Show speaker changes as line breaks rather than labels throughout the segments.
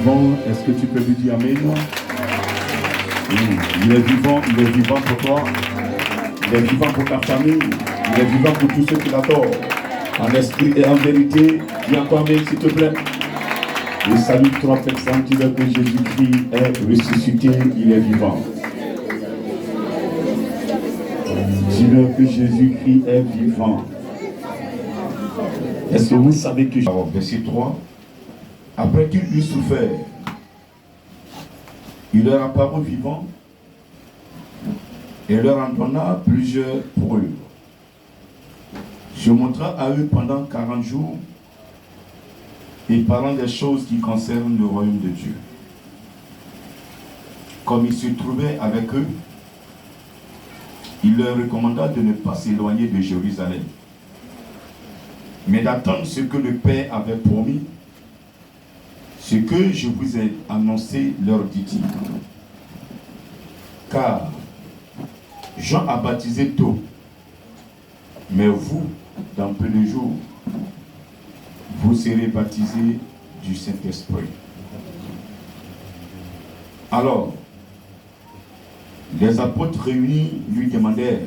vivant. Est-ce que tu peux lui dire Amen? Il est vivant pour toi. Il est vivant pour ta famille. Il est vivant pour tous ceux qui l'adorent. En esprit et en vérité, dis encore Amen s'il te plaît. Et salut trois personnes qui disent que Jésus-Christ est ressuscité, il est vivant. Dis-leur que Jésus-Christ est vivant. Est-ce que vous savez que... Alors, verset 3, après qu'il eut souffert, il leur apparut vivant et leur en donna plusieurs preuves, se montra à eux pendant 40 jours et parlant des choses qui concernent le royaume de Dieu. Comme il se trouvait avec eux, il leur recommanda de ne pas s'éloigner de Jérusalem, mais d'attendre ce que le Père avait promis, ce que je vous ai annoncé, leur dit-il. Car Jean a baptisé tôt, mais vous, dans peu de jours, vous serez baptisés du Saint-Esprit. Alors, les apôtres réunis lui demandèrent,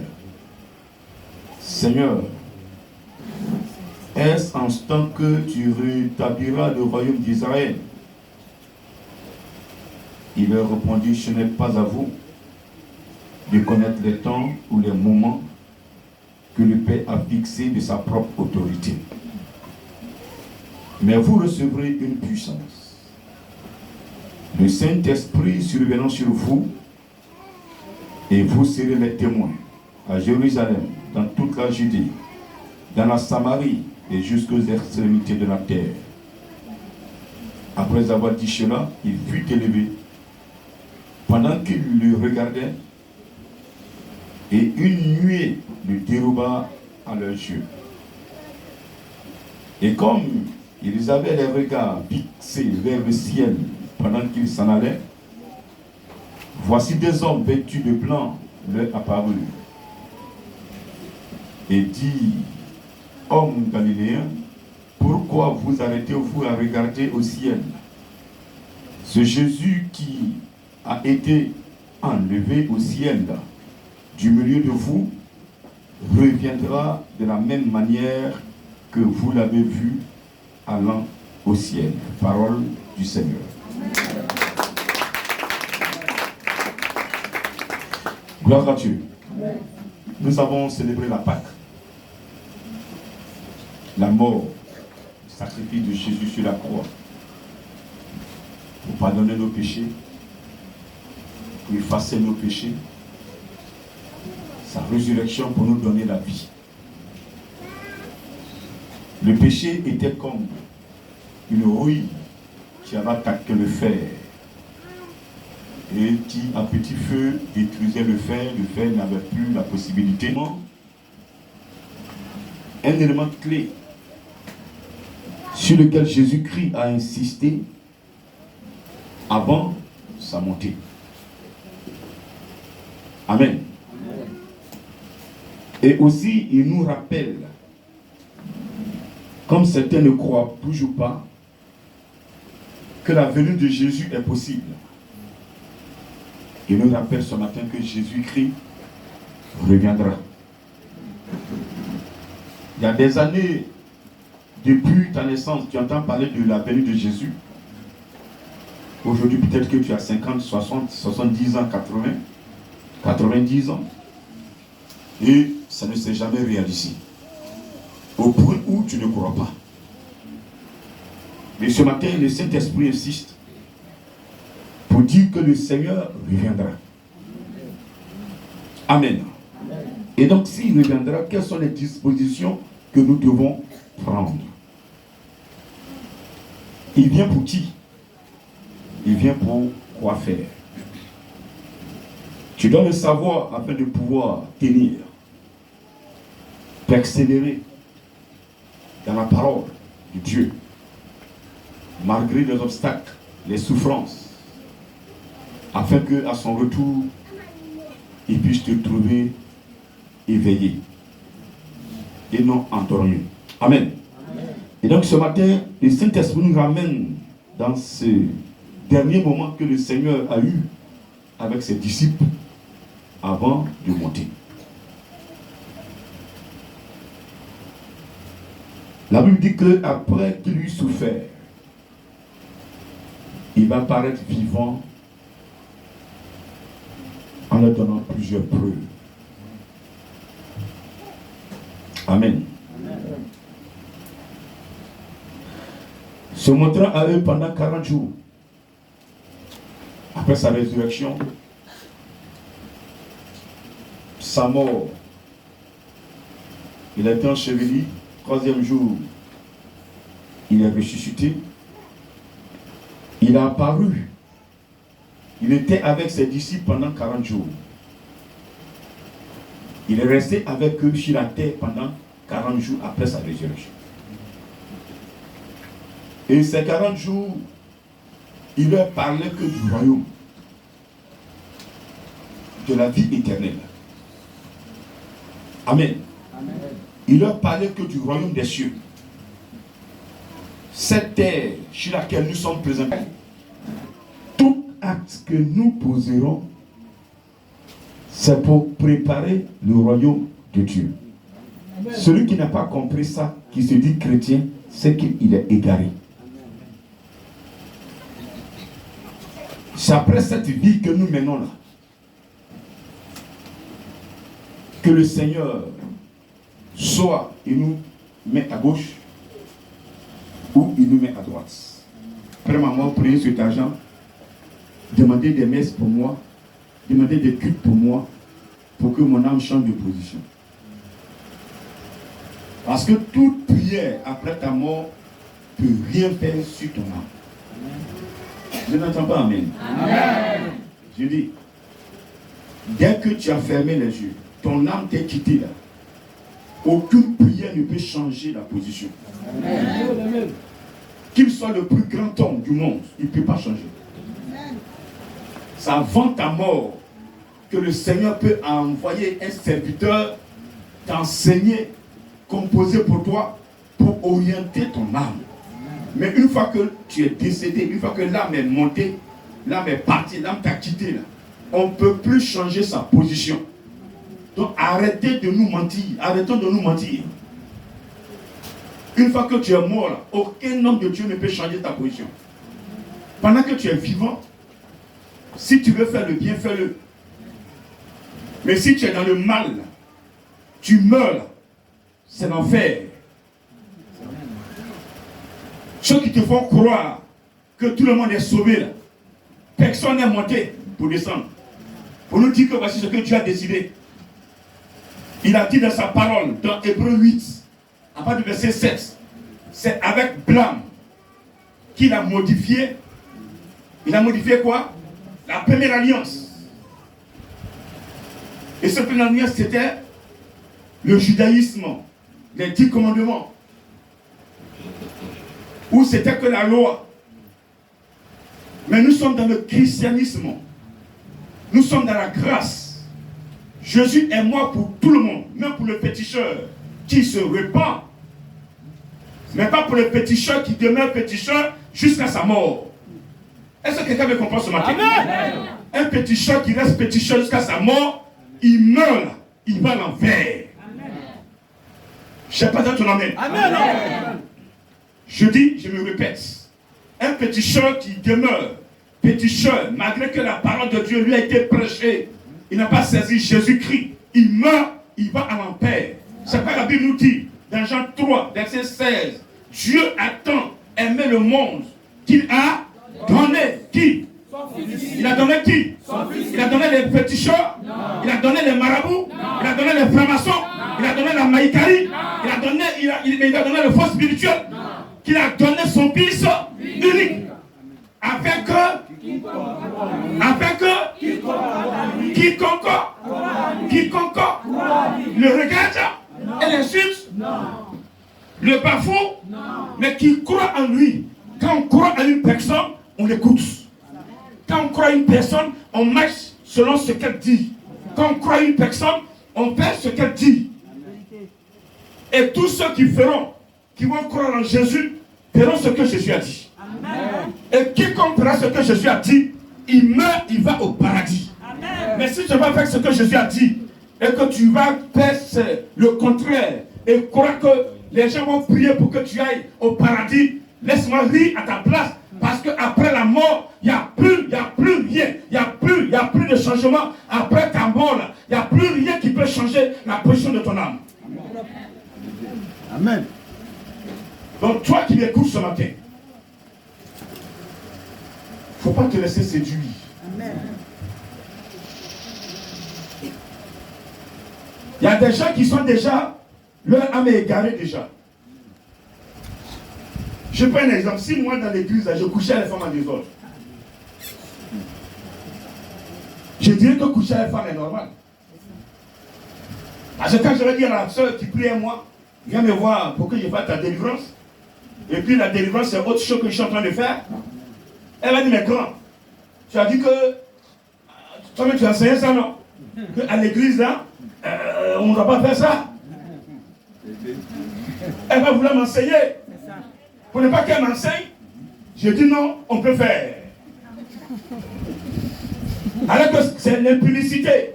Seigneur, est-ce en ce temps que tu rétabliras le royaume d'Israël? Il leur répondit, ce n'est pas à vous de connaître les temps ou les moments que le Père a fixés de sa propre autorité. Mais vous recevrez une puissance. Le Saint-Esprit survenant sur vous, et vous serez les témoins à Jérusalem, dans toute la Judée, dans la Samarie et jusqu'aux extrémités de la terre. Après avoir dit cela, il fut élevé. Pendant qu'il le regardait, et une nuée le déroba à leurs yeux. Et comme ils avaient les regards fixés vers le ciel pendant qu'ils s'en allaient, voici des hommes vêtus de blanc leur apparurent. Et dit, hommes galiléens, pourquoi vous arrêtez-vous à regarder au ciel? Ce Jésus qui a été enlevé au ciel du milieu de vous reviendra de la même manière que vous l'avez vu allant au ciel. Parole du Seigneur. Gloire à Dieu. Nous avons célébré la Pâque, la mort, le sacrifice de Jésus sur la croix, pour pardonner nos péchés, pour effacer nos péchés, sa résurrection pour nous donner la vie. Le péché était comme une rouille qui avait attaqué le fer et qui, à petit feu, détruisait le fer. Le fer n'avait plus la possibilité. Un élément clé sur lequel Jésus-Christ a insisté avant sa montée. Amen. Et aussi, il nous rappelle, comme certains ne croient toujours pas, que la venue de Jésus est possible. Il nous rappelle ce matin que Jésus-Christ reviendra. Il y a des années, depuis ta naissance, tu entends parler de la venue de Jésus. Aujourd'hui, peut-être que tu as 50, 60, 70 ans, 80, 90 ans. Et ça ne s'est jamais réalisé. Au point où tu ne crois pas. Mais ce matin, le Saint-Esprit insiste pour dire que le Seigneur reviendra. Amen. Et donc, s'il reviendra, quelles sont les dispositions que nous devons prendre? Il vient pour qui? Il vient pour quoi faire? Tu dois le savoir afin de pouvoir tenir, persévérer dans la parole de Dieu, malgré les obstacles, les souffrances, afin qu'à son retour, il puisse te trouver éveillé et non endormi. Amen. Amen. Et donc ce matin, le Saint-Esprit nous ramène dans ce dernier moment que le Seigneur a eu avec ses disciples avant de monter. La Bible dit qu'après qu'il eut souffert, il va paraître vivant en leur donnant plusieurs preuves. Amen. Se montrant à eux pendant 40 jours. Après sa résurrection, sa mort, il a été enseveli. 3e jour, il est ressuscité. Il a apparu. Il était avec ses disciples pendant 40 jours. Il est resté avec eux sur la terre pendant 40 jours après sa résurrection. Et ces 40 jours, il leur parlait que du royaume, de la vie éternelle. Amen. Amen. Il leur parlait que du royaume des cieux. Cette terre sur laquelle nous sommes présents, tout acte que nous poserons, c'est pour préparer le royaume de Dieu. Amen. Celui qui n'a pas compris ça, qui se dit chrétien, c'est qu'il est égaré. C'est après cette vie que nous menons là que le Seigneur soit il nous met à gauche ou il nous met à droite. Après maman, prenez cet argent, demandez des messes pour moi, demandez des cultes pour moi, pour que mon âme change de position. Parce que toute prière après ta mort ne peut rien faire sur ton âme. Je n'entends pas amen. Amen. Je dis, dès que tu as fermé les yeux, ton âme t'est quittée là. Aucune prière ne peut changer la position. Amen. Qu'il soit le plus grand homme du monde, il ne peut pas changer. C'est avant ta mort que le Seigneur peut envoyer un serviteur t'enseigner, composer pour toi, pour orienter ton âme. Mais une fois que tu es décédé, une fois que l'âme est montée, l'âme est partie, l'âme t'a quitté là, on ne peut plus changer sa position. Donc arrêtez de nous mentir, arrêtons de nous mentir. Une fois que tu es mort, là, aucun homme de Dieu ne peut changer ta position. Pendant que tu es vivant, si tu veux faire le bien, fais-le. Mais si tu es dans le mal, tu meurs, c'est l'enfer. Ceux qui te font croire que tout le monde est sauvé, là, personne n'est monté pour descendre. Pour nous dire que voici ce que Dieu a décidé. Il a dit dans sa parole, dans Hébreux 8, à partir du verset 7, c'est avec blâme qu'il a modifié. Il a modifié quoi? La première alliance. Et cette première alliance, c'était le judaïsme, les 10 commandements. Où c'était que la loi. Mais nous sommes dans le christianisme. Nous sommes dans la grâce. Jésus est mort pour tout le monde, même pour le péticheur qui se repent. Mais pas pour le péticheur qui demeure péticheur jusqu'à sa mort. Est-ce que quelqu'un me comprend ce matin? Amen. Un péticheur qui reste péticheur jusqu'à sa mort, il meurt, il va à l'enfer. Je ne sais pas dans ton amen. Amen. Je dis, je me répète, un péticheur qui demeure péticheur, malgré que la parole de Dieu lui a été prêchée, il n'a pas saisi Jésus-Christ, il meurt, il va à l'enfer. C'est quoi la Bible nous dit, dans Jean 3, verset 16, Dieu a tant aimé le monde qu'il a donné qui? Il a donné qui? Il a donné les péticheurs, il a donné les marabouts, il a donné les francs-maçons, il a donné la maïkarie, il a donné le faux spirituel, qu'il a donné son fils unique, afin que quiconque le regarde et l'insulte, le bafoue, mais qui croit en lui. Quand on croit à une personne, on l'écoute. Quand on croit à une personne, on marche selon ce qu'elle dit. Quand on croit à une personne, on fait ce qu'elle dit. Et tous ceux qui vont croire en Jésus, verront ce que Jésus a dit. Et quiconque fera ce que Jésus a dit, il meurt, il va au paradis. Mais si tu vas faire ce que Jésus a dit, et que tu vas faire le contraire, et croire que les gens vont prier pour que tu ailles au paradis, laisse-moi rire à ta place. Parce qu'après la mort, il n'y a plus rien. Il n'y a plus de changement. Après ta mort, il n'y a plus rien qui peut changer la position de ton âme.
Amen.
Donc toi qui m'écoutes ce matin, il ne faut pas te laisser séduire.
Amen.
Il y a des gens qui sont déjà, leur âme est égarée déjà. Je prends un exemple. Si moi dans l'église, je couchais les femmes en désordre, je dirais que coucher les femmes est normal. Parce que quand je vais dire à la soeur qui prie à moi, viens me voir pour que je fasse ta délivrance, et puis la délivrance c'est autre chose que je suis en train de faire, elle va dire, mais grand, tu as dit que toi-même tu as enseigné ça, non? À l'église là, on ne va pas faire ça. Elle va vouloir m'enseigner. Pour ne pas qu'elle m'enseigne, je dis non, on peut faire. Alors que c'est l'impunicité.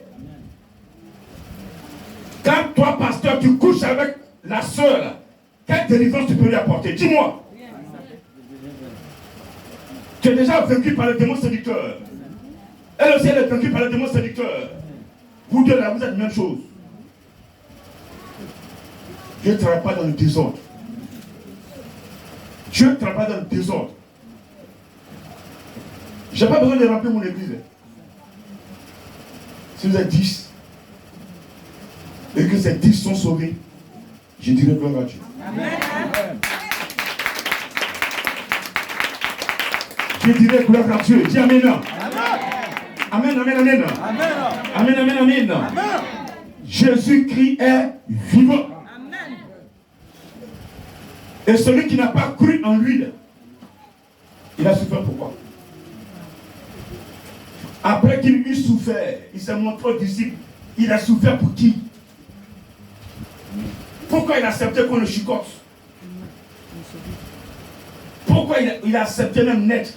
Quand toi, pasteur, tu couches avec la soeur, quelle délivrance tu peux lui apporter? Dis-moi. Tu es déjà vaincu par le démon séducteur. Elle aussi, elle est vaincue par le démon séducteur. Vous deux là, vous êtes la même chose. Dieu ne travaille pas dans le désordre. Dieu ne travaille pas dans le désordre. Je n'ai pas besoin de remplir mon église. Si vous êtes 10 et que ces 10 sont sauvés, je dirais gloire à Dieu. Amen. Je dirais gloire à Dieu. Dis Amen. Amen, amen, amen. Amen, amen, amen. Jésus-Christ est vivant. Et celui qui n'a pas cru en lui, il a souffert pourquoi? Après qu'il eut souffert, il s'est montré aux disciples. Il a souffert pour qui? Pourquoi il a accepté qu'on le chicote? Pourquoi il a accepté même naître?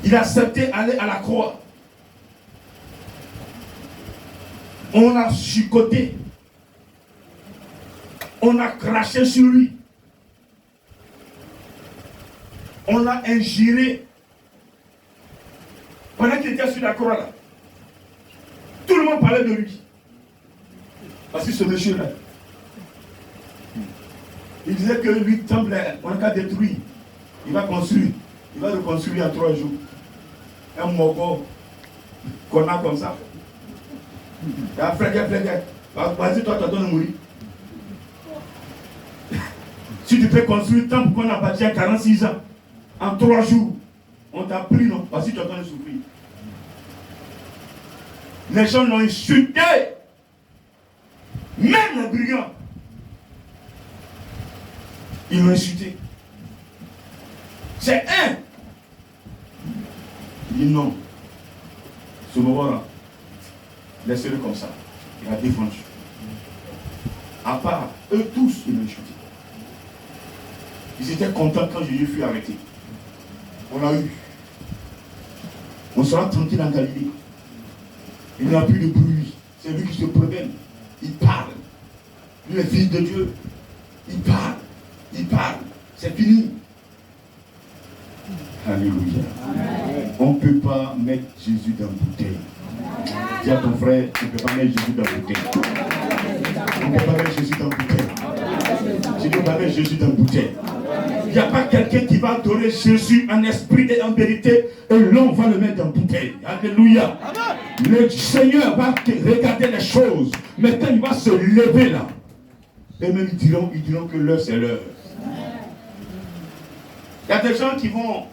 Il a accepté aller à la croix. On l'a chicoté. On a craché sur lui. On l'a injuré. Pendant qu'il était sur la croix là, tout le monde parlait de lui. Parce que ce monsieur-là, il disait que lui, temple, on a détruit. Il va construire. Il va reconstruire en 3 jours. Un mogo qu'on a comme ça. Et après, vas-y, toi, tu as donné mourir. Si tu peux construire le temple qu'on a bâti à 46 ans, en 3 jours, on t'a pris, non? Parce que tu as donné souffrir. Les gens l'ont insulté. Même les brigands. Ils l'ont insulté. C'est un. Il dit non. Ce moment-là, laissez-le comme ça. Il a défendu. À part eux tous, ils l'ont insulté. Ils étaient contents quand Jésus fut arrêté. On l'a eu. On sera tranquille en Galilée. Il n'y a plus de bruit. C'est lui qui se promène. Il parle. Lui, le Fils de Dieu. Il parle. Il parle. C'est fini. Alléluia. Amen. On ne peut pas mettre Jésus dans la bouteille. Dis à ton frère, tu ne peux pas mettre Jésus dans la bouteille. On ne peut pas mettre Jésus dans la bouteille. Tu ne peux pas mettre Jésus dans la bouteille. Il n'y a pas quelqu'un qui va adorer Jésus en esprit et en vérité et l'on va le mettre dans la bouteille. Alléluia. Le Seigneur va regarder les choses. Maintenant, il va se lever là. Et même ils diront que l'heure, c'est l'heure. Il y a des gens qui vont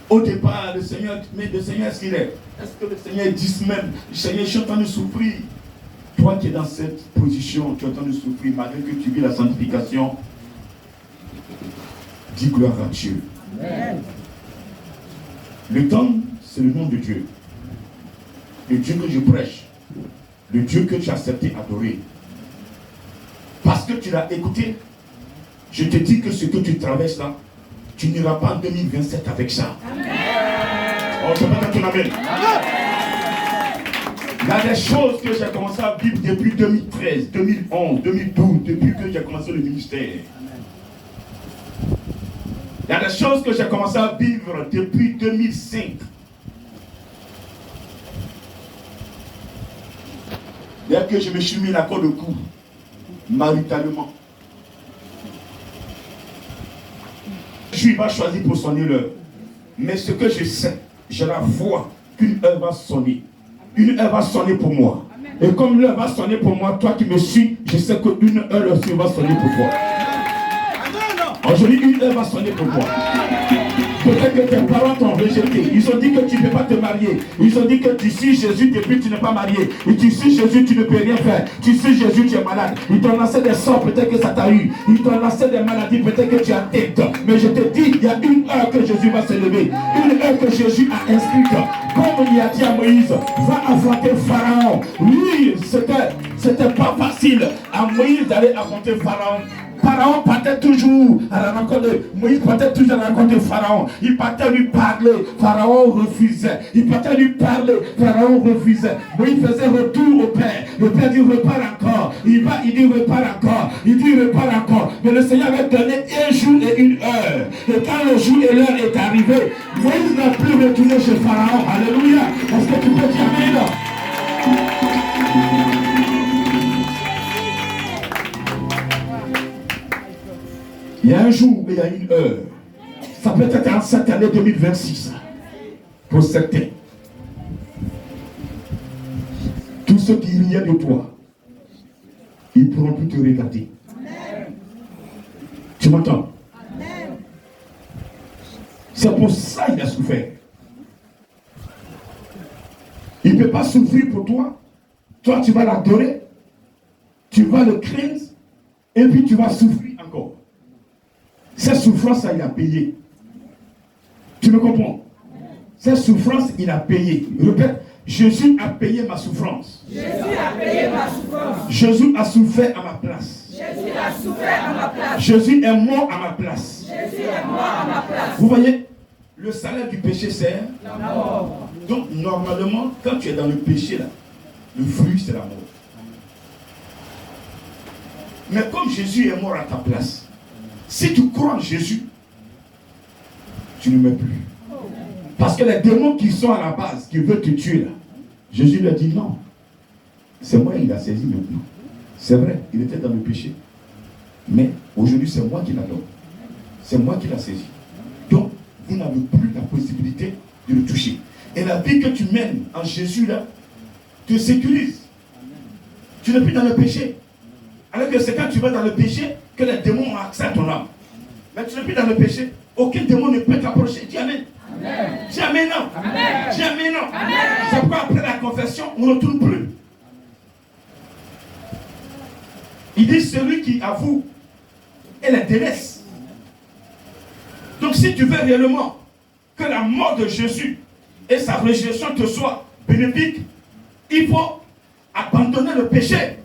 au départ, le Seigneur, mais le Seigneur, est-ce qu'il est? Est-ce que le Seigneur dit même, le Seigneur, je suis en train de souffrir. Toi qui es dans cette position, tu es en train de souffrir, malgré que tu vis la sanctification, dis gloire à Dieu. Amen. Le temps, c'est le nom de Dieu. Le Dieu que je prêche. Le Dieu que tu as accepté adorer. Parce que tu l'as écouté, Je te dis que ce que tu traverses là, tu n'iras pas en 2027 avec ça. Amen. Oh, je peux pas ton amen. Il y a des choses que j'ai commencé à vivre depuis 2013, 2011, 2012, depuis que j'ai commencé le ministère. Il y a des choses que j'ai commencé à vivre depuis 2005. Dès que je me suis mis la corde au cou, maritalement, Jésus va choisir pour sonner l'heure. Mais ce que je sais, j'ai la foi qu'une heure va sonner. Une heure va sonner pour moi. Et comme l'heure va sonner pour moi, toi qui me suis, je sais qu'une heure aussi va sonner pour toi. Aujourd'hui, une heure va sonner pour toi. Peut-être que tes parents t'ont rejeté. Ils ont dit que tu ne peux pas te marier. Ils ont dit que tu suis Jésus depuis tu n'es pas marié. Et tu suis Jésus, tu ne peux rien faire. Tu suis Jésus, tu es malade. Ils t'ont lancé des sorts, peut-être que ça t'a eu. Ils t'ont lancé des maladies, peut-être que tu as tête. Mais je te dis, il y a une heure que Jésus va se lever. Une heure que Jésus a inscrite. Comme il a dit à Moïse, va affronter Pharaon. Oui, c'était pas facile à Moïse d'aller affronter Pharaon. Pharaon partait toujours à la rencontre de Moïse, partait toujours à la rencontre de Pharaon. Il partait lui parler, Pharaon refusait. Il partait lui parler, Pharaon refusait. Moïse faisait retour au Père. Le Père dit repars encore. Il va, il dit repars encore. Il dit repars encore. Mais le Seigneur avait donné un jour et une heure. Et quand le jour et l'heure est arrivé, Moïse n'a plus retourné chez Pharaon. Alléluia. Est-ce que tu peux dire amen? Il y a un jour et il y a une heure. Ça peut être en cette année 2026. Pour certains. Tous ceux qui riaient de toi, ils ne pourront plus te regarder. Amen. Tu m'entends? Amen. C'est pour ça qu'il a souffert. Il ne peut pas souffrir pour toi. Toi, tu vas l'adorer. Tu vas le craindre. Et puis tu vas souffrir encore. Cette souffrance, il a payé. Tu me comprends? Cette souffrance, il a payé. Répète, Jésus a payé ma souffrance.
Jésus a payé ma souffrance.
Jésus a souffert à ma place.
Jésus a souffert à ma place.
Jésus est mort à ma place.
Jésus est mort à ma place.
Vous voyez, le salaire du péché, c'est
la mort.
Donc, normalement, quand tu es dans le péché, là, le fruit, c'est la mort. Mais comme Jésus est mort à ta place, si tu crois en Jésus, tu ne meurs plus. Parce que les démons qui sont à la base, qui veulent te tuer là, Jésus leur dit non. C'est moi qui l'a saisi maintenant. C'est vrai, il était dans le péché. Mais aujourd'hui, c'est moi qui l'adore. C'est moi qui l'a saisi. Donc, vous n'avez plus la possibilité de le toucher. Et la vie que tu mènes en Jésus là, te sécurise. Tu n'es plus dans le péché. Alors que c'est quand tu vas dans le péché que les démons ont accès à ton âme. Mais tu n'es plus dans le péché. Aucun démon ne peut t'approcher. Dis amen. Dis amen non. Dis amen non. C'est pourquoi après la confession, on ne retourne plus. Il dit celui qui avoue et les délaisse. Donc si tu veux réellement que la mort de Jésus et sa résurrection te soient bénéfiques, il faut abandonner le péché.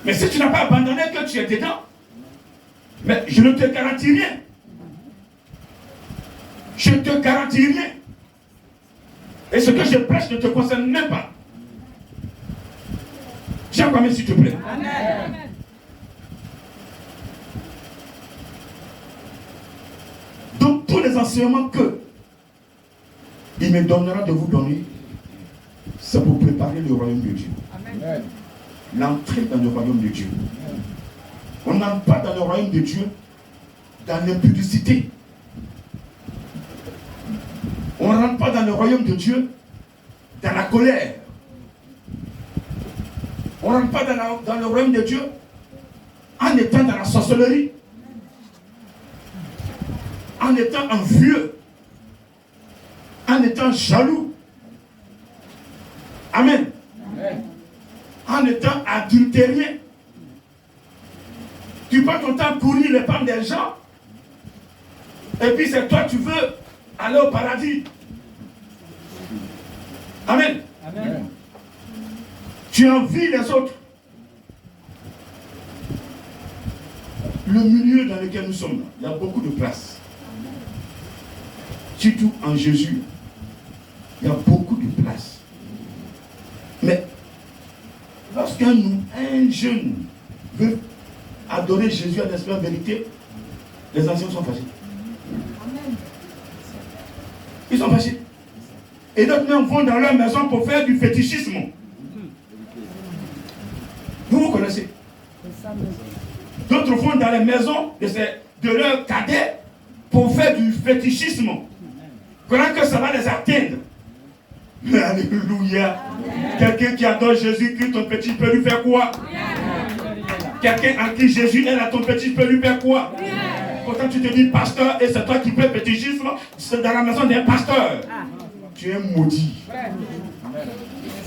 Mais si tu n'as pas abandonné, que tu es dedans, mais je ne te garantis rien. Je ne te garantis rien. Et ce que je prêche ne te concerne même pas. Tiens quand même s'il te plaît. Amen. Donc tous les enseignements que il me donnera de vous donner, c'est pour préparer le royaume de Dieu. Amen. L'entrée dans le royaume de Dieu. On n'entre pas dans le royaume de Dieu dans l'impudicité. On ne rentre pas dans le royaume de Dieu dans la colère. On ne rentre pas dans le royaume de Dieu en étant dans la sorcellerie, en étant envieux, en étant jaloux. Amen. Amen. En étant adultérien. Tu passes ton temps courir les femmes des gens. Et puis c'est toi, tu veux aller au paradis. Amen. Amen. Tu envies les autres. le milieu dans lequel nous sommes, il y a beaucoup de place. Surtout en Jésus, il y a beaucoup de place. Mais lorsqu'un jeune veut adorer Jésus en esprit en vérité, les anciens sont fâchés. Ils sont fâchés. Et d'autres même vont dans leur maison pour faire du fétichisme. Vous connaissez. D'autres vont dans les maisons de leurs cadets pour faire du fétichisme. Croyant que ça va les atteindre. Mais alléluia. Quelqu'un qui adore Jésus-Christ, ton petit peut lui faire quoi? Quelqu'un en qui Jésus est là, ton petit peut lui faire quoi? Pourtant tu te dis pasteur et c'est toi qui fais fétichisme, c'est dans la maison d'un pasteur. Tu es maudit.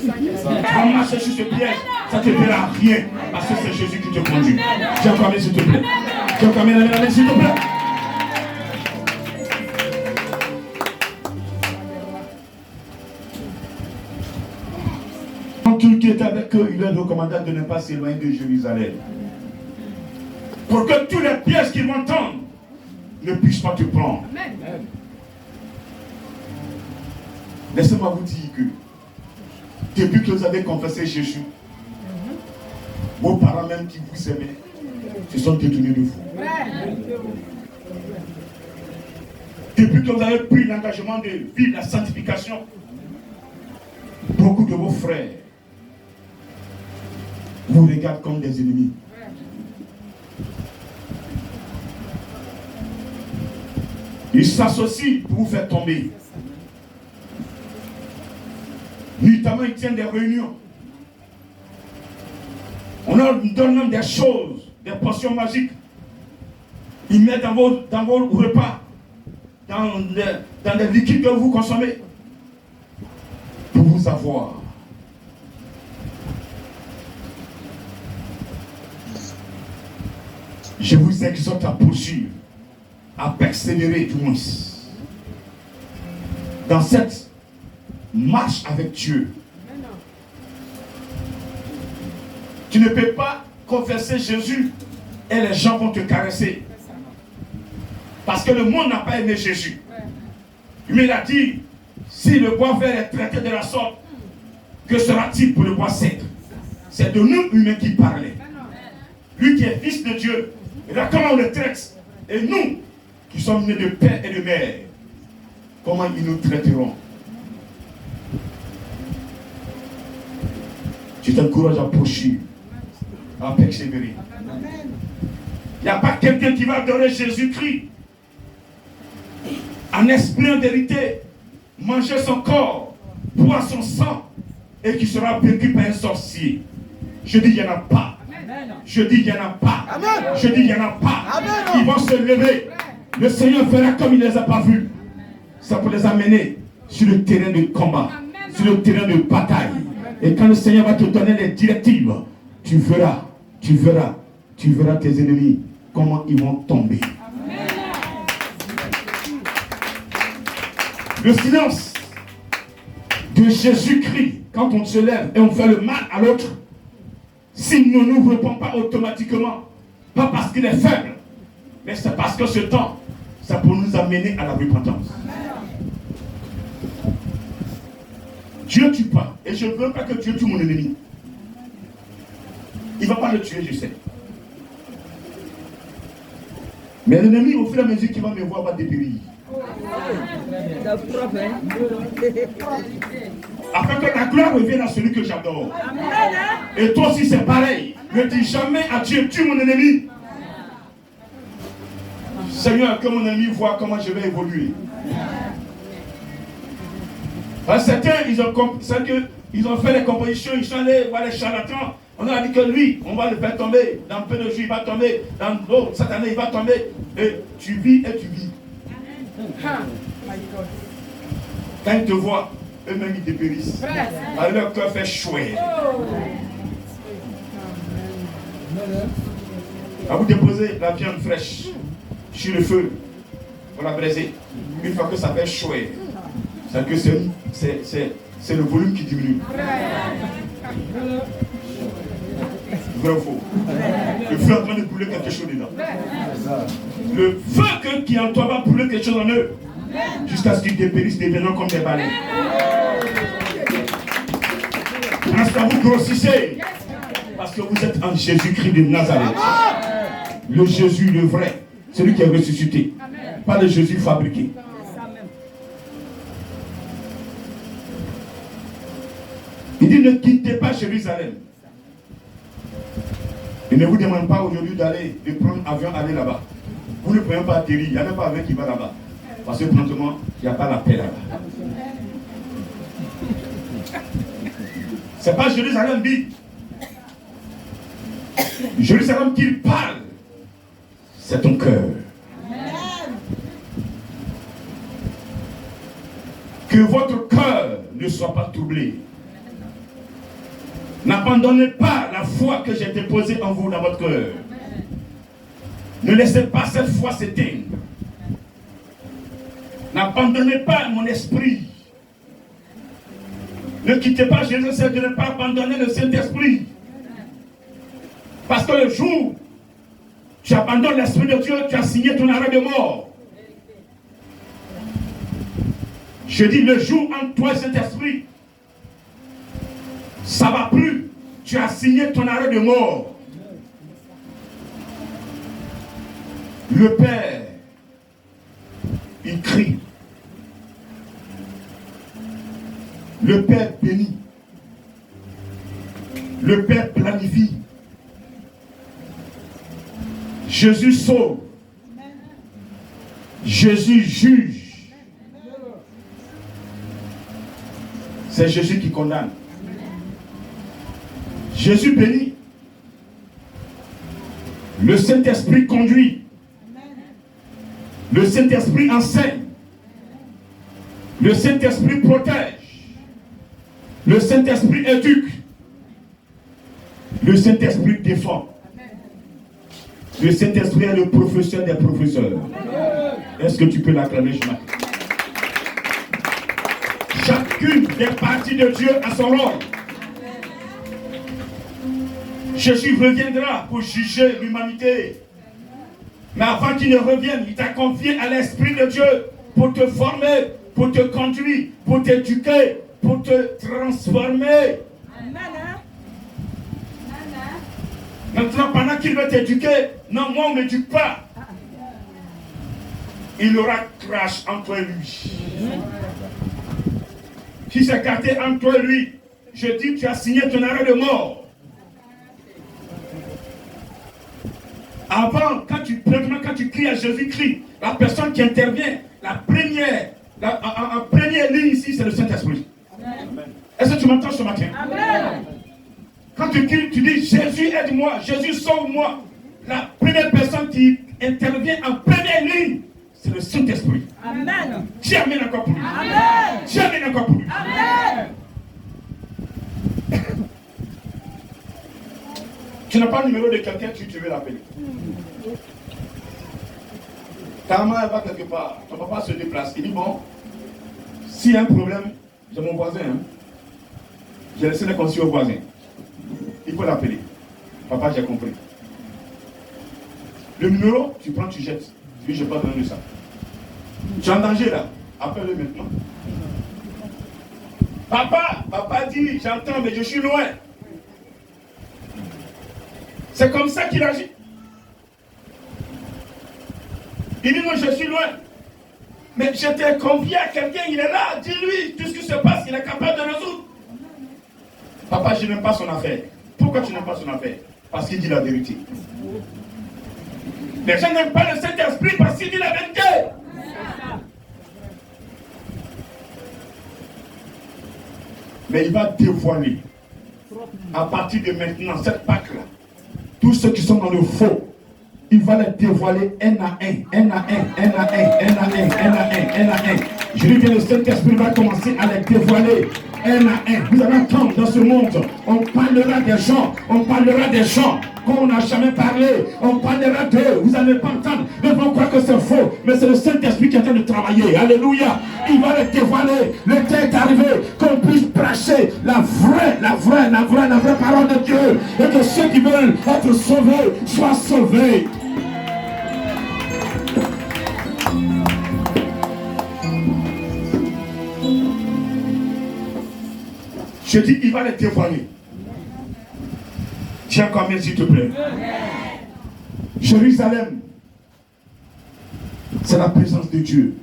Tu vas marcher sur ce piège, ça ne te fera rien parce que c'est Jésus qui te conduit. J'ai encore mis s'il te plaît. J'ai encore mis la main s'il te plaît. Tout qui est avec eux, il leur recommanda de ne pas s'éloigner de Jérusalem. Pour que tous les pièges qu'ils vont tendre ne puissent pas te prendre. Amen. Laissez-moi vous dire que depuis que vous avez confessé Jésus, vos parents même qui vous aimaient se sont détournés de vous. Depuis que vous avez pris l'engagement de vivre la sanctification, beaucoup de vos frères vous regardent comme des ennemis. Ils s'associent pour vous faire tomber. Notamment, ils tiennent des réunions. On leur donne même des choses, des potions magiques. Ils mettent dans vos repas, dans les liquides que vous consommez, pour vous avoir. Je vous exhorte à poursuivre, à persévérer du moins dans cette marche avec Dieu. Tu ne peux pas confesser Jésus et les gens vont te caresser. Parce que le monde n'a pas aimé Jésus. Mais il a dit, si le bois vert est traité de la sorte, que sera-t-il pour le bois sec? C'est de nous humains qui parlait. Lui qui est fils de Dieu, et là comment on le traite? Et nous, qui sommes nés de père et de mère, comment ils nous traiteront? Je t'encourage à poursuivre, à persévérer. Il n'y a pas quelqu'un qui va adorer Jésus-Christ en esprit, en vérité, manger son corps, boire son sang, et qui sera vaincu par un sorcier. Je dis, il n'y en a pas. Je dis, il n'y en a pas. Je dis, il n'y en a pas. Ils vont se lever. Le Seigneur fera comme il ne les a pas vus. Ça pour les amener sur le terrain de combat, sur le terrain de bataille. Et quand le Seigneur va te donner les directives, tu verras tes ennemis, comment ils vont tomber. Le silence de Jésus-Christ, quand on se lève et on fait le mal à l'autre, s'il ne nous répond pas automatiquement, pas parce qu'il est faible, mais c'est parce que ce temps, c'est pour nous amener à la repentance. Dieu ne tue pas, et je ne veux pas que Dieu tue mon ennemi. Il ne va pas le tuer, je sais. Mais l'ennemi, au fur et à mesure qu'il va me voir, va dépérir. Afin que la gloire revienne à celui que j'adore. Et toi aussi c'est pareil. Ne dis jamais à Dieu, tue mon ennemi. Seigneur, que mon ennemi voit comment je vais évoluer. Certains, ils ont fait les compositions, ils sont allés voir les charlatans. On a dit que lui, on va le faire tomber. Dans peu de jours, il va tomber. Dans l'autre, cette année, il va tomber. Et tu vis et tu vis. Quand ils te voient, eux-mêmes ils dépérissent. Alors leur cœur fait chouette. À vous déposer la viande fraîche sur le feu pour la braiser. Une fois que ça fait chouette, c'est que c'est le volume qui diminue. Vrai ou faux? Le feu est en train de brûler quelque chose dedans. Le feu qui est en toi va brûler quelque chose en eux. Jusqu'à ce qu'ils dépérissent, devenant comme des baleines. Ainsi vous grossissez. Parce que vous êtes en Jésus-Christ de Nazareth. Le Jésus, le vrai. Celui qui est ressuscité. Pas le Jésus fabriqué. Il dit ne quittez pas Jérusalem. Il ne vous demande pas aujourd'hui de prendre avion, aller là-bas. Vous ne prenez pas atterrir. Il n'y a même pas avion qui va là-bas. Parce que promptement, il n'y a pas la paix là-bas. Ce n'est pas Jérusalem dit. Jérusalem qu'il parle, c'est ton cœur. Que votre cœur ne soit pas troublé. N'abandonnez pas la foi que j'ai déposée en vous dans votre cœur. Ne laissez pas cette foi s'éteindre. N'abandonnez pas mon esprit. Ne quittez pas Jésus, c'est de ne pas abandonner le Saint-Esprit. Parce que le jour où tu abandonnes l'Esprit de Dieu, tu as signé ton arrêt de mort. Je dis le jour entre toi et Saint-Esprit, ça ne va plus. Tu as signé ton arrêt de mort. Le Père, il crie. Le Père bénit. Le Père planifie. Jésus sauve. Jésus juge. C'est Jésus qui condamne. Jésus bénit. Le Saint-Esprit conduit. Le Saint-Esprit enseigne. Le Saint-Esprit protège. Le Saint-Esprit éduque. Le Saint-Esprit défend. Le Saint-Esprit est le professeur des professeurs. Est-ce que tu peux l'acclamer, Jonathan? Chacune des parties de Dieu a son rôle. Jésus reviendra pour juger l'humanité. Mais avant qu'il ne revienne, il t'a confié à l'Esprit de Dieu pour te former, pour te conduire, pour t'éduquer, pour te transformer. Maintenant, pendant qu'il veut t'éduquer, non, moi on ne m'éduque pas. Il aura crash entre toi et lui. Si c'est écarté entre toi et lui, je dis tu as signé ton arrêt de mort. Avant, quand tu cries à Jésus-Christ, la personne qui intervient, en première ligne ici, c'est le Saint-Esprit. Est-ce que tu m'entends ce matin? Amen. Quand tu cries, tu dis Jésus aide-moi, Jésus sauve-moi. La première personne qui intervient en première ligne, c'est le Saint-Esprit. Amen. Tu amènes encore pour lui. Amen. Tu amènes encore pour lui. Amen. Tu n'as pas le numéro de quelqu'un, tu veux l'appeler. Ta maman, elle va quelque part. Ton papa se déplace. Il dit bon, s'il y a un problème, j'ai mon voisin. Hein. J'ai laissé les conseils au voisin. Il faut l'appeler. Papa, j'ai compris. Le numéro, tu prends, tu jettes. Tu dis, je n'ai pas besoin de ça. Tu es en danger là. Appelle-le maintenant. Papa dit, j'entends, mais je suis loin. C'est comme ça qu'il agit. Il dit, non, je suis loin. Mais je t'ai confié à quelqu'un, il est là. Dis-lui tout ce qui se passe, il est capable de résoudre. Papa, je n'aime pas son affaire. Pourquoi tu n'aimes pas son affaire? Parce qu'il dit la vérité. Les gens n'aiment pas le Saint-Esprit parce qu'il dit la vérité. Mais il va dévoiler, à partir de maintenant, cette Pâque-là, tous ceux qui sont dans le faux, il va les dévoiler un à un, un à un, un à un, un à un, un à un, un à un, Je dis que le Saint-Esprit va commencer à les dévoiler un à un. Vous allez entendre dans ce monde, on parlera des gens, qu'on n'a jamais parlé, on parlera d'eux, vous n'allez pas entendre, mais vous croyez que c'est faux, mais c'est le Saint-Esprit qui est en train de travailler, alléluia, il va les dévoiler, le temps est arrivé, qu'on puisse prêcher la vraie parole de Dieu, et que ceux qui veulent être sauvés soient sauvés. Je dis, il va les dévoiler. Tiens quand même, s'il te plaît. Jérusalem, c'est la présence de Dieu.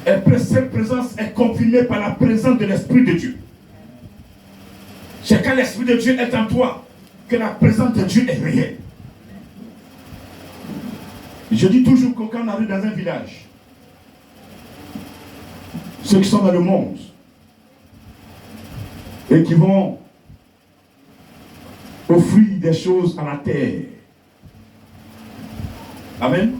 Et cette présence est confirmée par la présence de l'Esprit de Dieu. C'est quand l'Esprit de Dieu est en toi que la présence de Dieu est réelle. Je dis toujours que quand on arrive dans un village, ceux qui sont dans le monde, et qui vont offrir des choses à la terre. Amen.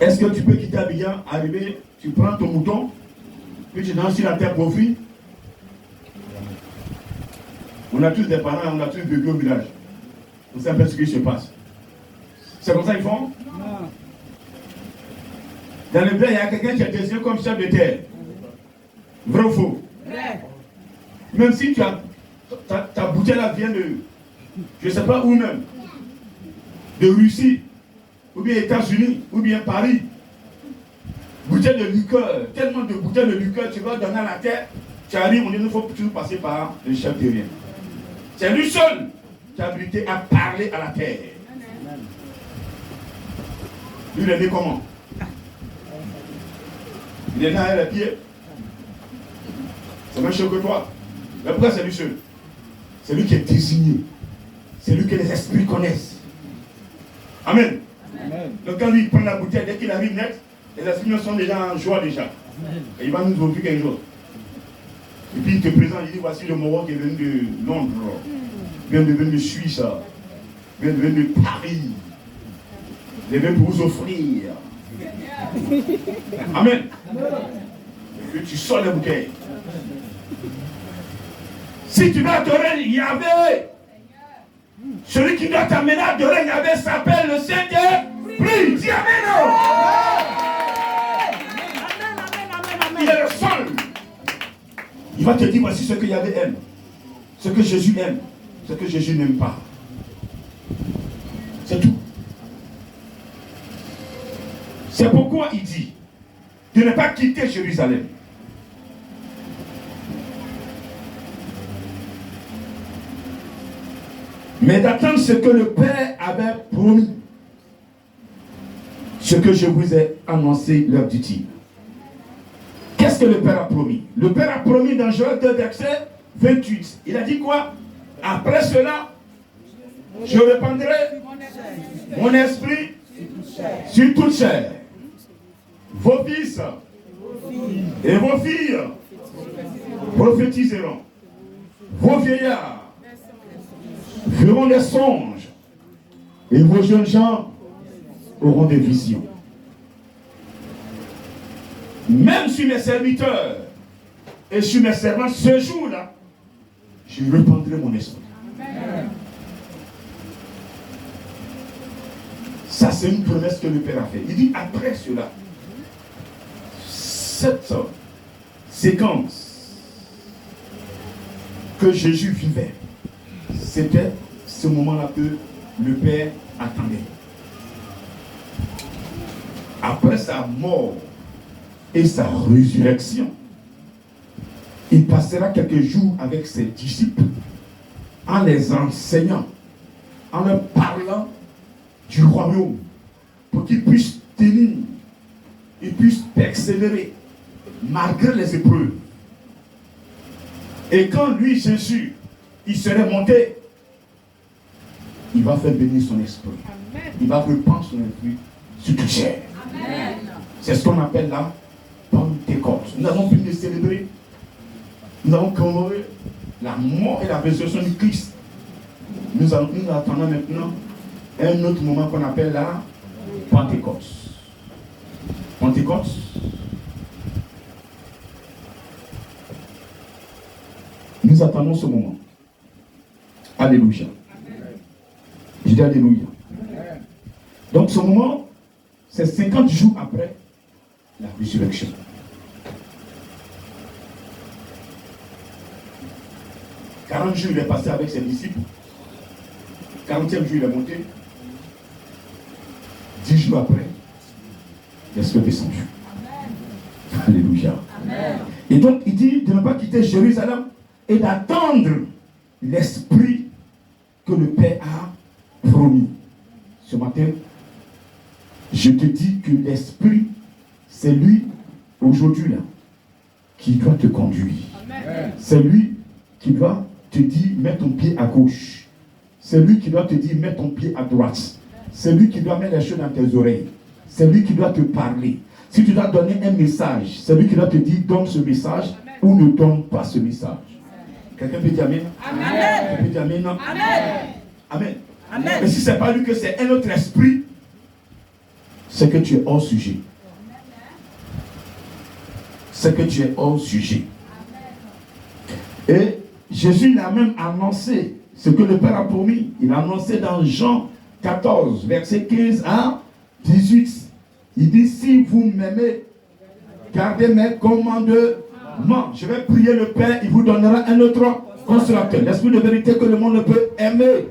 Est-ce que tu peux quitter Abidjan, arriver, tu prends ton mouton, puis tu danses sur la terre pour offrir? On a tous des parents, on a tous vécu au village. On sait un peu ce qui se passe. C'est comme ça qu'ils font? Non. Dans le bled, il y a quelqu'un qui est désigné comme chef de terre. Vrai ou faux? Vrai. Même si ta bouteille là vient de, je ne sais pas où même, de Russie, ou bien États-Unis, ou bien Paris. Bouteille de liqueur, tellement de bouteilles de liqueur, tu vas donner à la terre, tu arrives, on dit qu'il faut toujours passer par le chef terrien. C'est lui seul qui a habilité à parler à la terre. Lui, il est né comment? Il est né à les pieds. C'est même chose que toi. Mais pourquoi c'est lui seul? C'est lui qui est désigné. C'est lui que les esprits connaissent. Amen. Amen. Donc quand lui il prend la bouteille, dès qu'il arrive net, les esprits sont déjà en joie déjà. Amen. Et il va nous offrir quelque chose. Et puis il te présente, il dit voici le Moron qui est venu de Londres, vient de venir de Suisse, vient de venir de Paris. Il est venu pour vous offrir. Amen. Et puis tu sors la bouteille. Si tu vas adorer Yahvé, celui qui doit t'amener à adorer Yahvé s'appelle le Saint-Esprit. Dis Amen. Il est le seul. Il va te dire voici ce que Yahvé aime, ce que Jésus aime, ce que Jésus n'aime pas. C'est tout. C'est pourquoi il dit de ne pas quitter Jérusalem. Mais d'attendre ce que le Père avait promis. Ce que je vous ai annoncé, leur dit-il. Qu'est-ce que le Père a promis? Le Père a promis dans Joël 2, verset 28. Il a dit quoi? Après cela, je répandrai mon esprit sur toute chair. Vos fils et vos filles prophétiseront. Vos vieillards feront des songes et vos jeunes gens auront des visions. Même sur mes serviteurs et sur mes servants, ce jour-là, je répandrai mon esprit. Amen. Ça, c'est une promesse que le Père a faite. Il dit après cela, cette séquence que Jésus vivait, c'était ce moment-là que le Père attendait. Après sa mort et sa résurrection, il passera quelques jours avec ses disciples en les enseignant, en leur parlant du royaume, pour qu'ils puissent tenir, ils puissent persévérer malgré les épreuves. Et quand lui, Jésus, il serait monté, il va faire venir son esprit. Amen. Il va répandre son esprit sur toute chair. C'est ce qu'on appelle la Pentecôte. Nous avons fini de célébrer. Nous avons commémoré la mort et la résurrection du Christ. Nous attendons maintenant un autre moment qu'on appelle la Pentecôte. Pentecôte. Nous attendons ce moment. Alléluia. Je dis Alléluia. Donc ce moment, c'est 50 jours après la résurrection. « 40 jours, il est passé avec ses disciples. 40e jour, il est monté. 10 jours après, l'Esprit est descendu. Alléluia. Amen. Et donc, il dit de ne pas quitter Jérusalem et d'attendre l'Esprit que le Père a promis. Ce matin, je te dis que l'Esprit, c'est lui, aujourd'hui, là, qui doit te conduire. Amen. C'est lui qui doit te dire, mets ton pied à gauche. C'est lui qui doit te dire, mets ton pied à droite. C'est lui qui doit mettre les choses dans tes oreilles. C'est lui qui doit te parler. Si tu dois donner un message, c'est lui qui doit te dire, donne ce message ou ne donne pas ce message. Quelqu'un peut dire Amen? Amen. Quelqu'un peut dire Amen? Amen. Amen. Amen. Mais si ce n'est pas lui que c'est un autre esprit, c'est que tu es hors sujet. C'est que tu es hors sujet. Et Jésus l'a même annoncé ce que le Père a promis. Il a annoncé dans Jean 14, verset 15 à 18. Il dit, si vous m'aimez, gardez mes commandements. Je vais prier le Père, il vous donnera un autre consolateur. L'esprit de vérité que le monde ne peut aimer.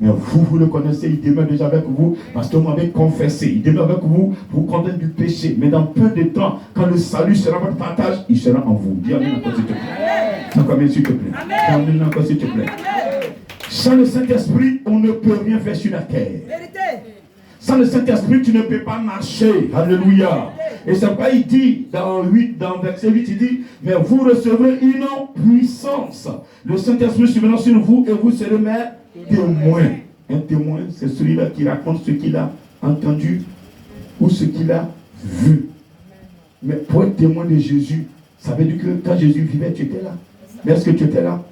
Mais vous le connaissez, il demeure déjà avec vous parce que vous m'avez confessé. Il demeure avec vous pour vous condamner du péché. Mais dans peu de temps, quand le salut sera votre partage, il sera en vous. Dis Amen encore s'il te plaît. Encore Amen s'il te plaît. Amen encore s'il te plaît. Sans le Saint-Esprit, on ne peut rien faire sur la terre. Sans le Saint-Esprit, tu ne peux pas marcher. Alléluia. Et c'est pourquoi il dit, dans verset 8, il dit, mais vous recevrez une puissance. Le Saint-Esprit survenant sur vous et vous serez mes témoins. Un témoin, c'est celui-là qui raconte ce qu'il a entendu ou ce qu'il a vu. Mais pour être témoin de Jésus, ça veut dire que quand Jésus vivait, tu étais là. Mais est-ce que tu étais là?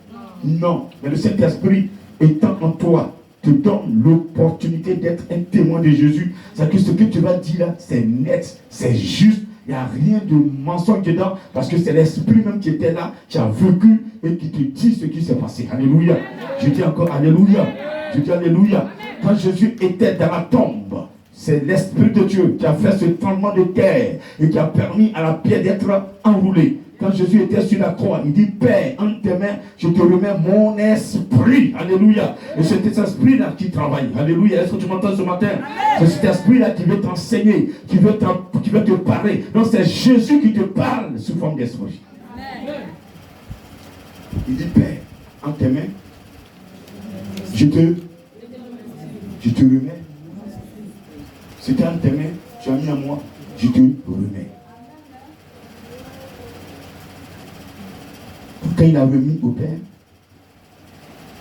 Non. Mais le Saint-Esprit étant en toi, te donne l'opportunité d'être un témoin de Jésus. C'est que ce que tu vas dire là, c'est net, c'est juste. Il n'y a rien de mensonge dedans parce que c'est l'Esprit même qui était là, qui a vécu et qui te dit ce qui s'est passé. Alléluia. Je dis encore Alléluia. Je dis Alléluia. Quand Jésus était dans la tombe, c'est l'Esprit de Dieu qui a fait ce tremblement de terre et qui a permis à la pierre d'être enroulée. Quand Jésus était sur la croix, il dit, Père, entre tes mains, je te remets mon esprit. Alléluia. Et c'est cet esprit-là qui travaille. Alléluia. Est-ce que tu m'entends ce matin? C'est cet esprit-là qui veut t'enseigner, qui veut te parler. Donc c'est Jésus qui te parle sous forme d'esprit. Il dit, Père, entre tes mains, je te remets. C'était entre tes mains, tu as mis à moi, je te remets. Quand il a remis au Père,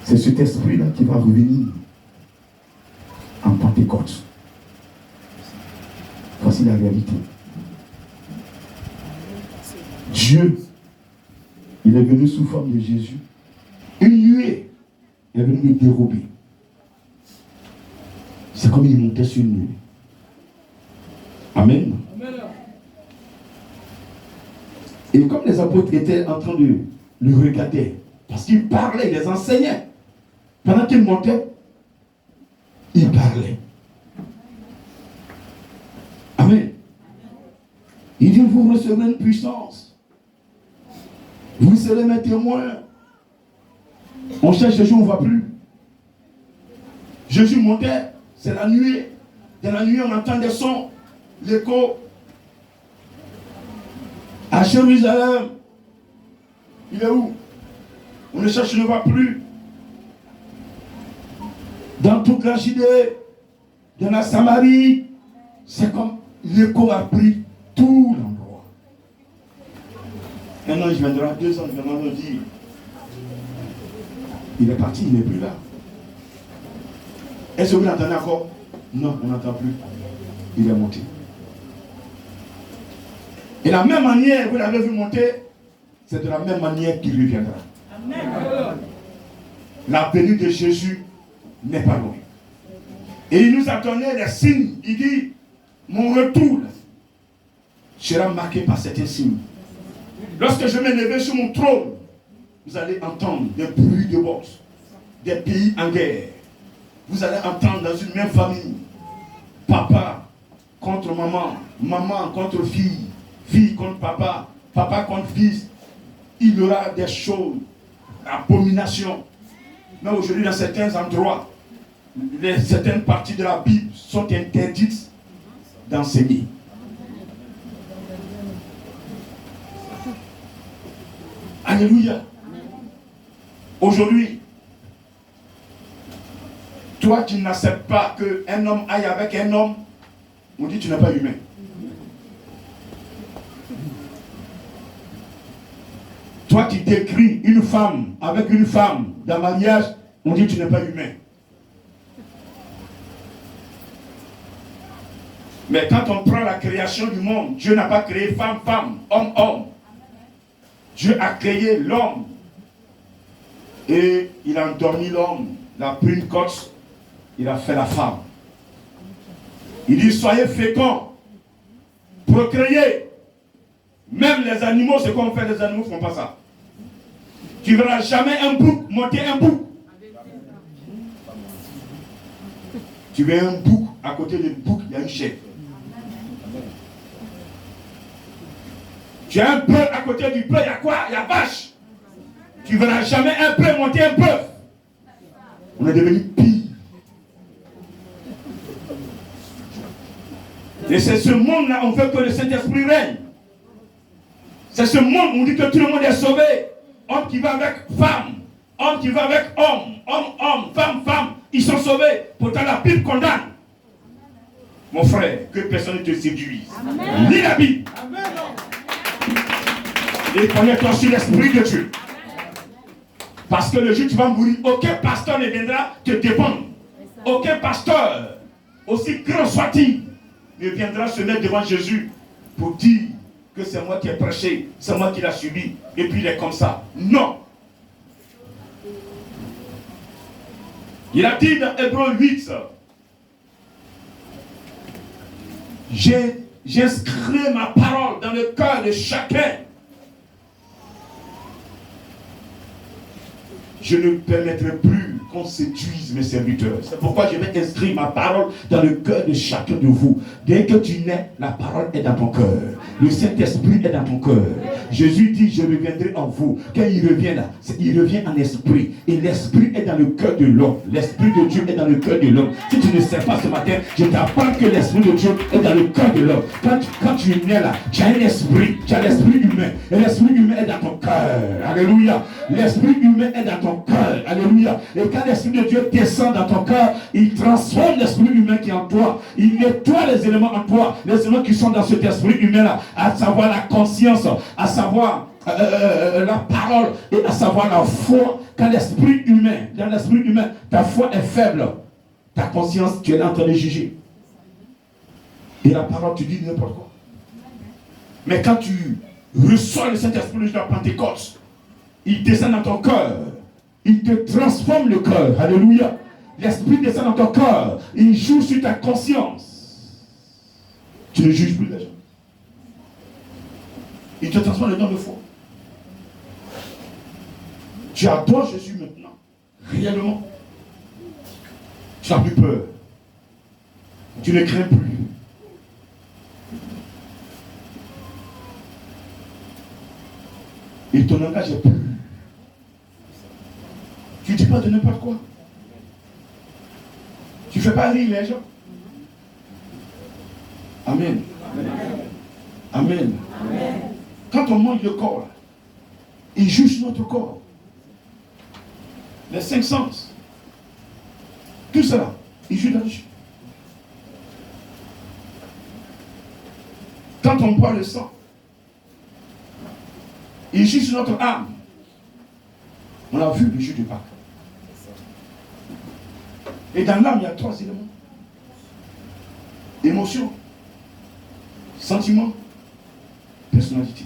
c'est cet esprit-là qui va revenir en Pentecôte. Voici la réalité. Dieu, il est venu sous forme de Jésus. Une nuée est venue le dérober. C'est comme il montait sur une nuée. Amen. Et comme les apôtres étaient en train de le regarder, parce qu'il parlait, il les enseignait. Pendant qu'il montait, il parlait. Amen. Il dit, vous recevrez une puissance. Vous serez mes témoins. On cherche Jésus, on ne voit plus. Jésus montait, c'est la nuit. Dans la nuit, on entend des sons, l'écho. À Jérusalem, il est où? On le cherche, on ne voit plus. Dans toute la Judée, dans la Samarie, c'est comme l'écho a pris tout l'endroit. Un ange viendra, 2 ans, il viendra nous dire, il est parti, il n'est plus là. Est-ce que vous l'entendez encore? Non, on n'entend plus. Il est monté. Et la même manière, vous l'avez vu monter, c'est de la même manière qu'il reviendra. Amen. La venue de Jésus n'est pas loin. Et il nous a donné des signes. Il dit, mon retour sera marqué par certains signes. Lorsque je m'élèverai sur mon trône, vous allez entendre des bruits de boxe, des pays en guerre. Vous allez entendre dans une même famille, papa contre maman, maman contre fille, fille contre papa, papa contre fils. Il y aura des choses, abominations. Mais aujourd'hui, dans certains endroits, certaines parties de la Bible sont interdites d'enseigner. Alléluia. Aujourd'hui, toi qui n'acceptes pas qu'un homme aille avec un homme, on dit que tu n'es pas humain. Toi qui décris une femme avec une femme dans le mariage, on dit que tu n'es pas humain. Mais quand on prend la création du monde, Dieu n'a pas créé femme, femme, homme, homme. Dieu a créé l'homme. Et il a endormi l'homme. Il a pris une côte. Il a fait la femme. Il dit, soyez féconds. Procréez. Même les animaux, c'est qu'on fait, les animaux ne font pas ça. Tu ne verras jamais un bouc monter un bouc. Tu verras un bouc, à côté du bouc, il y a une chèvre. Tu as un bœuf, à côté du bœuf, il y a quoi? Il y a vache. Tu ne verras jamais un bœuf monter un bœuf. On est devenu pire. Et c'est ce monde-là, on veut que le Saint-Esprit règne. C'est ce monde où on dit que tout le monde est sauvé. Homme qui va avec femme, homme qui va avec homme, homme, femme, femme, ils sont sauvés. Pourtant la Bible condamne. Mon frère, que personne ne te séduise. Amen. Lis la Bible. Amen. Et connais-toi sur l'Esprit de Dieu. Parce que le jour où tu vas mourir, aucun pasteur ne viendra te défendre. Aucun pasteur, aussi grand soit-il, ne viendra se mettre devant Jésus pour dire que c'est moi qui ai prêché, c'est moi qui l'ai subi, et puis il est comme ça. Non. Il a dit dans Hébreux 8, j'inscris ma parole dans le cœur de chacun. Je ne permettrai plus qu'on séduise mes serviteurs. C'est pourquoi je vais inscrire ma parole dans le cœur de chacun de vous. Dès que tu nais, la parole est dans ton cœur. Le Saint-Esprit est dans ton cœur. Jésus dit, je reviendrai en vous. Quand il revient là, il revient en esprit. Et l'esprit est dans le cœur de l'homme. L'esprit de Dieu est dans le cœur de l'homme. Si tu ne sais pas ce matin, je t'apprends que l'esprit de Dieu est dans le cœur de l'homme. Quand tu es né là, tu as un esprit. Tu as l'esprit humain. Et l'esprit humain est dans ton cœur. Alléluia. L'esprit humain est dans ton cœur. Alléluia. Et quand l'esprit de Dieu descend dans ton cœur, il transforme l'esprit humain qui est en toi. Il nettoie les éléments en toi. Les éléments qui sont dans cet esprit humain là. À savoir la conscience, à savoir la parole et à savoir la foi. Quand l'esprit humain, dans l'esprit humain, ta foi est faible, ta conscience, tu es en train de juger. Et la parole, tu dis n'importe quoi. Mais quand tu reçois le Saint-Esprit de la Pentecôte, il descend dans ton cœur, il te transforme le cœur. Alléluia. L'Esprit descend dans ton cœur, il joue sur ta conscience. Tu ne juges plus les gens. Il te transforme le nom de foi. Tu adores Jésus maintenant. Réellement. Tu n'as plus peur. Tu ne crains plus. Et ton langage est pur. Tu ne dis pas de n'importe quoi. Tu ne fais pas rire les gens. Amen. Amen. Amen. Amen. Quand on mange le corps, il juge notre corps. Les 5 sens. Tout cela, il juge là-dessus. Quand on boit le sang, il juge notre âme. On a vu le jus de Pâques. Et dans l'âme, il y a 3 éléments. Émotion, sentiment, personnalité.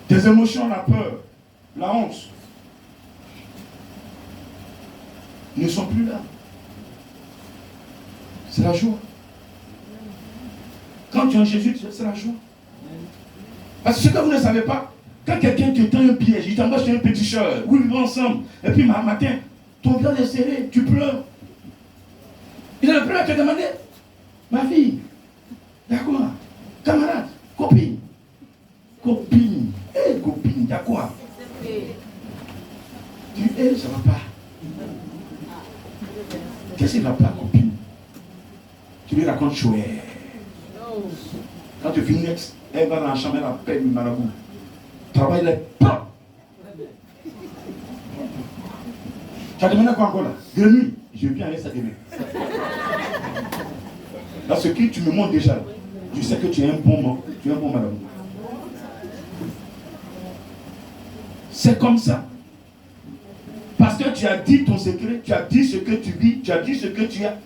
Tes émotions, la peur, la honte. ne sont plus là. C'est la joie. Quand tu es en Jésus, c'est la joie. Parce que ce que vous ne savez pas, quand quelqu'un te tend un piège, il t'envoie sur un petit chemin, vous vivez ensemble, et puis matin, ton cœur est serré, tu pleures. Il a le plein à te demander, ma fille, d'accord, camarade, copine, copine, copine, y'a quoi? Tu dis, ça va pas. Qu'est-ce qui ne va pas, copine? Tu lui racontes chouette. Quand tu finis, elle va dans la chambre, elle appelle le marabout. Travail là, pas. Tu as demandé quoi encore là? De nuit, je viens avec ça demain. Là, ce que tu me montres déjà, tu sais que tu es un bon marabout. C'est comme ça. Parce que tu as dit ton secret, tu as dit ce que tu vis, tu as dit ce que tu as.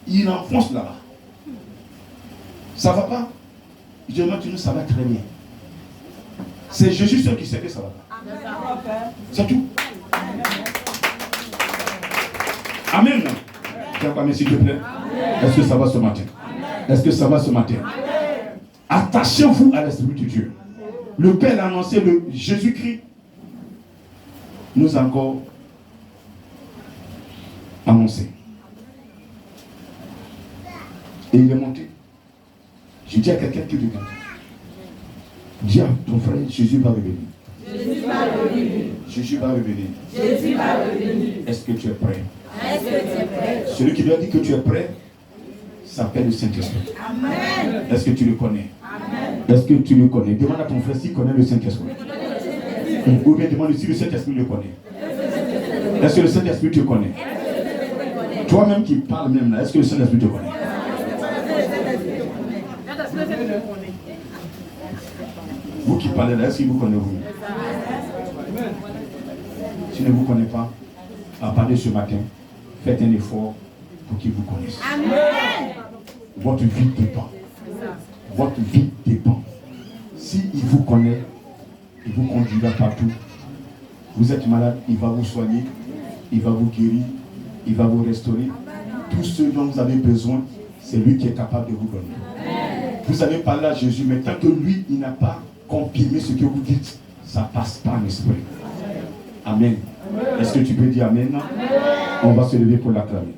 Il enfonce là-bas. Ça va pas? Je me dis, ça va très bien. C'est Jésus seul qui sait que ça va pas. C'est tout. Amen. Amen, s'il te plaît. Est-ce que ça va ce matin? Est-ce que ça va ce matin? Attachez-vous à l'Esprit de Dieu. Le Père a annoncé, le Jésus-Christ nous a encore annoncé. Et il est monté. Je dis à quelqu'un qui regarde. Dis à ton frère, Jésus va revenir.
Jésus va revenir.
Jésus va revenir.
Jésus va revenir.
Est-ce que tu es prêt?
Est-ce que tu es prêt?
Celui qui doit dire que tu es prêt s'appelle le Saint-Esprit.
Amen.
Est-ce que tu le connais?
Amen.
Est-ce que tu le connais? Demande à ton frère s'il connaît le Saint-Esprit. Ou bien demande si le Saint-Esprit le connaît. Est-ce que le Saint-Esprit te connaît? Toi-même qui parles même là, est-ce que le Saint-Esprit te connaît? Vous qui parlez là, est-ce qu'il vous connaît vous? S'il ne vous connaît pas, à partir de ce matin, faites un effort pour qu'il vous connaisse.
Amen.
Votre vie dépend. Votre vie dépend. S'il vous connaît, il vous conduira partout. Vous êtes malade, il va vous soigner, il va vous guérir, il va vous restaurer. Tout ce dont vous avez besoin, c'est lui qui est capable de vous donner. Vous avez parlé à Jésus, mais tant que lui, il n'a pas confirmé ce que vous dites, ça ne passe pas en esprit. Amen. Est-ce que tu peux dire Amen? On va se lever pour l'acclamer.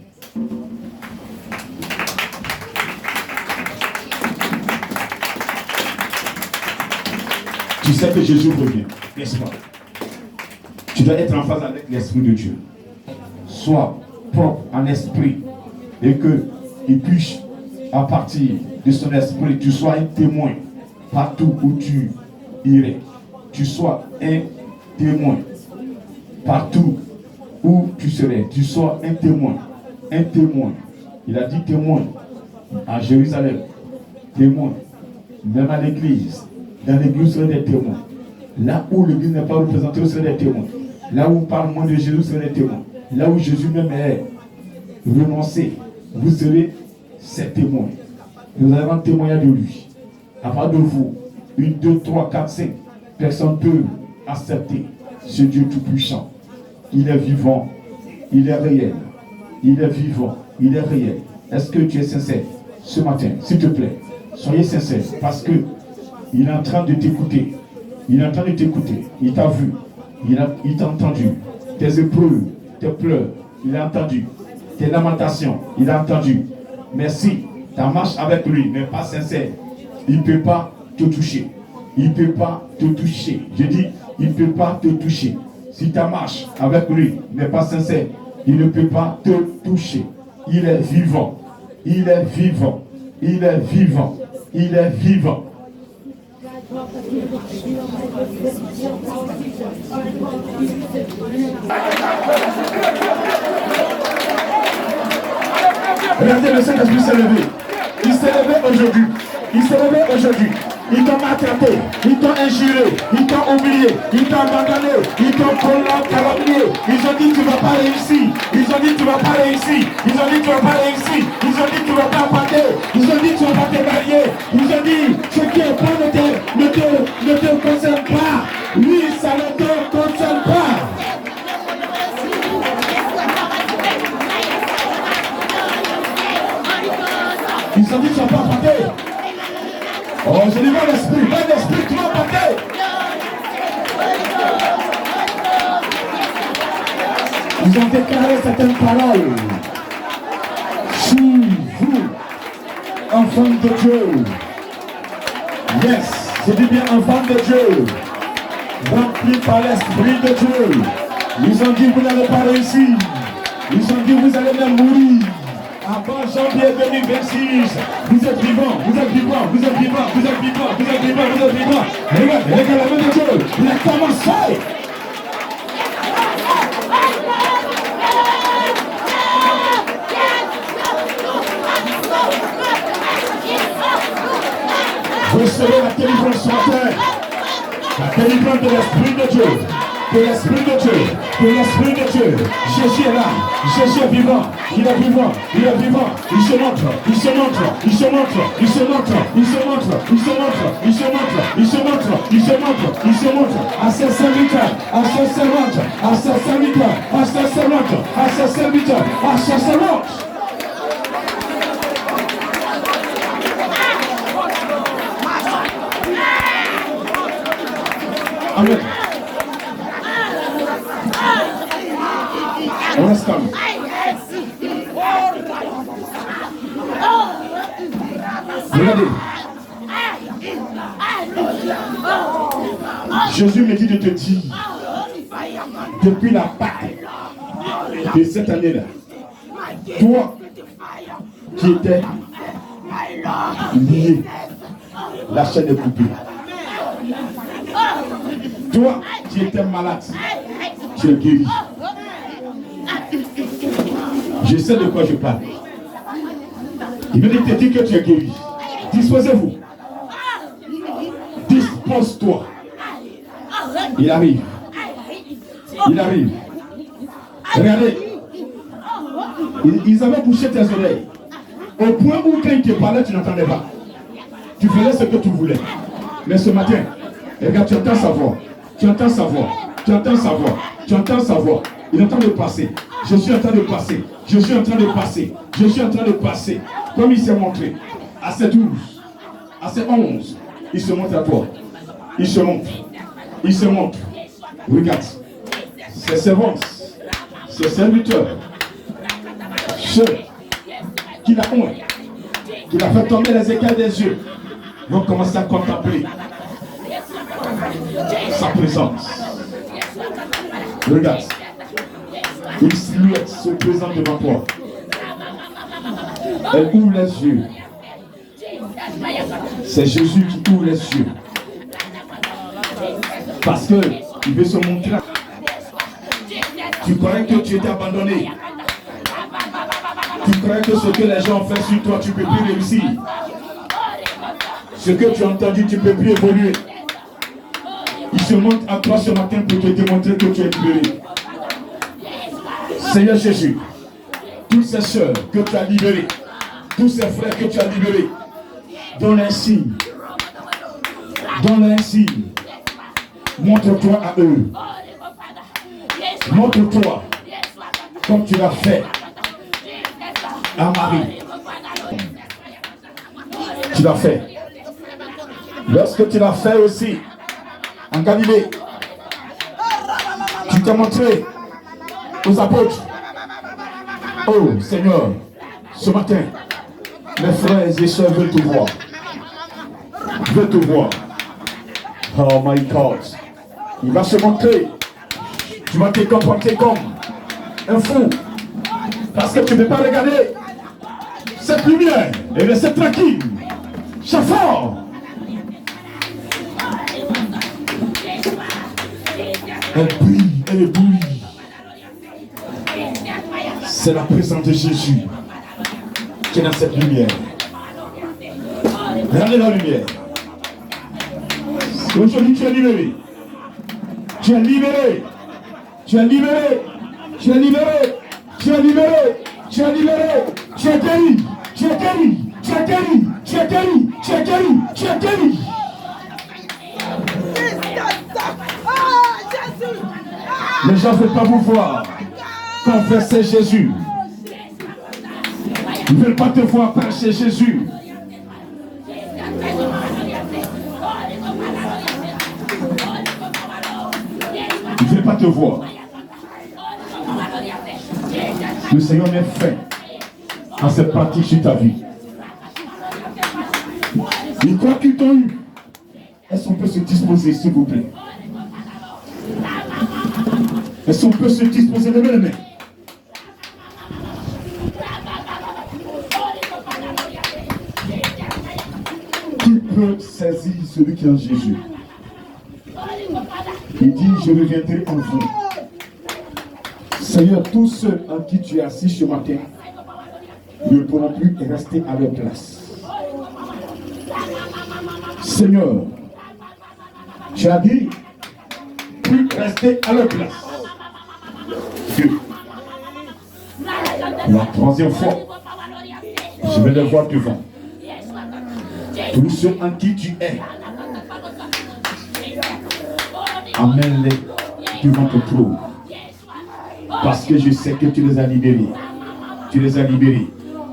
Tu sais que Jésus revient, n'est-ce pas? Tu dois être en phase avec l'Esprit de Dieu. Sois propre en esprit et qu'il puisse, à partir de son esprit, tu sois un témoin partout où tu irais. Tu sois un témoin partout où tu serais. Tu sois un témoin. Un témoin. Il a dit témoin à Jérusalem. Témoin. Même à l'église. Dans l'église, vous serez des témoins. Là où l'église n'est pas représentée, vous serez des témoins. Là où on parle moins de Jésus, vous serez des témoins. Là où Jésus même est renoncé, vous serez ses témoins. Nous allons un témoignage de lui. À part de vous, 1, 2, 3, 4, 5 personnes peuvent accepter ce Dieu tout-puissant. Il est vivant, il est réel, il est vivant, il est réel. Est-ce que tu es sincère ce matin? S'il te plaît, soyez sincère parce que il est en train de t'écouter. Il est en train de t'écouter. Il t'a vu. Il t'a entendu. Tes épreuves, tes pleurs, il a entendu. Tes lamentations, il a entendu. Merci. Ta marche avec lui n'est pas sincère. Il ne peut pas te toucher. Il ne peut pas te toucher. Je dis, il ne peut pas te toucher. Si ta marche avec lui n'est pas sincère, il ne peut pas te toucher. Il est vivant. Il est vivant. Il est vivant. Il est vivant. Regardez, le Saint-Esprit s'est levé. Il s'est levé aujourd'hui. Il s'est levé aujourd'hui. Ils t'ont maltraité, ils t'ont injuré, ils t'ont oublié, ils t'ont abandonné, ils t'ont calomnié. Ils ont dit tu ne vas pas réussir. Ils ont dit tu ne vas pas réussir. Ils ont dit tu ne vas pas réussir. Ils ont dit tu ne vas pas parler. Ils ont dit tu ne vas pas te marier. Ils ont dit ce qui est bon ne te concerne pas. Lui, ça ne te concerne pas. Ils ont dit, tu n'as pas porté. Oh, je dis, mon esprit, tu vas porter. Ils ont déclaré certaines paroles. Si vous, enfants de Dieu, yes, je dis bien enfants de Dieu, remplis par l'Esprit de Dieu, ils ont dit, vous n'allez pas réussir. Ils ont dit, vous allez même mourir. Avant janvier 2026, vous êtes vivants, vous êtes vivants, vous êtes vivants, vous êtes vivants, vous êtes vivants, vous êtes vivants. Regardez, la main de Dieu, il a commencé. Vous recevez la délivrance sur terre, la délivrance de l'Esprit de Dieu. De l'Esprit de Dieu, de l'Esprit de Dieu. Jésus est là, Jésus est vivant, il est vivant, il est vivant, il se montre, il se montre, il se montre, il se montre, il se montre, il se montre, il se montre, il se montre, il se montre, il se montre, à ses serviteurs, à ses servantes, à ses serviteurs, à ses servantes, à ses serviteurs, à ses servantes. Amen. On reste calme. Regardez. Jésus me dit de te dire, depuis la Pâque de cette année-là, toi qui étais lié, la chaîne est coupée. Toi qui étais malade, tu es guéri. Je sais de quoi je parle. Il veut te dire que tu es guéri. Disposez-vous. Dispose-toi. Il arrive. Il arrive. Regardez. Ils avaient bouché tes oreilles. Au point où quand ils te parlaient, tu n'entendais pas. Tu faisais ce que tu voulais. Mais ce matin, regarde, tu entends sa voix. Tu entends sa voix. Tu entends sa voix. Tu entends sa voix. Il est en train de passer. Je suis en train de passer. Je suis en train de passer. Je suis en train de passer. Comme il s'est montré. À ses 12. À ses 11. Il se montre à toi. Il se montre. Il se montre. Regarde. Ses servantes. Ses serviteurs. Ceux qui l'a oint. Qui l'a fait tomber les écailles des yeux. Vont commencer à contempler sa présence. Regarde. Une silhouette se présente devant toi. Elle ouvre les yeux. C'est Jésus qui ouvre les yeux. Parce qu'il veut se montrer. Tu croyais que tu étais abandonné. Tu croyais que ce que les gens ont fait sur toi, tu ne peux plus réussir. Ce que tu as entendu, tu ne peux plus évoluer. Il se montre à toi ce matin pour te démontrer que tu es libéré. Seigneur Jésus, toutes ces sœurs que tu as libérées, tous ces frères que tu as libérés, donne un signe. Donne un signe. Montre-toi à eux. Montre-toi comme tu l'as fait à Marie. Tu l'as fait. Lorsque tu l'as fait aussi en Galilée, tu t'es montré aux apôtres. Oh Seigneur, ce matin, mes frères et sœurs veulent te voir. Veulent te voir. Oh my God. Il va se montrer. Tu vas te comporter comme un fou. Parce que tu ne peux pas regarder cette lumière et rester tranquille. C'est fort. Elle brille, elle brille. C'est la présence de Jésus qui est dans cette lumière. Regardez la lumière. Aujourd'hui, tu es libéré. Tu es libéré. Tu es libéré. Tu es libéré. Tu es libéré. Tu es libéré. Tu es guéri. Tu es guéri. Tu es guéri. Tu es guéri. Tu es guéri. Tu es guéri. Les gens ne veulent pas vous voir. Confessez Jésus. Ils ne veulent pas te voir prêcher Jésus. Ils ne veulent pas te voir. Le Seigneur met fin à cette pratique sur ta vie. Ils croient qu'ils t'ont eu. Est-ce qu'on peut se disposer, s'il vous plaît? Est-ce qu'on peut se disposer? Levez les mains. Qui peut saisir celui qui est en Jésus? Il dit, je reviendrai en vous. Seigneur, tous ceux en qui tu es assis ce matin ne pourront plus rester à leur place. Seigneur, tu as dit, plus rester à leur place. La troisième fois, je vais les voir devant. Tous ceux en qui tu es, amène-les devant ton trône. Parce que je sais que tu les as libérés. Tu les as libérés.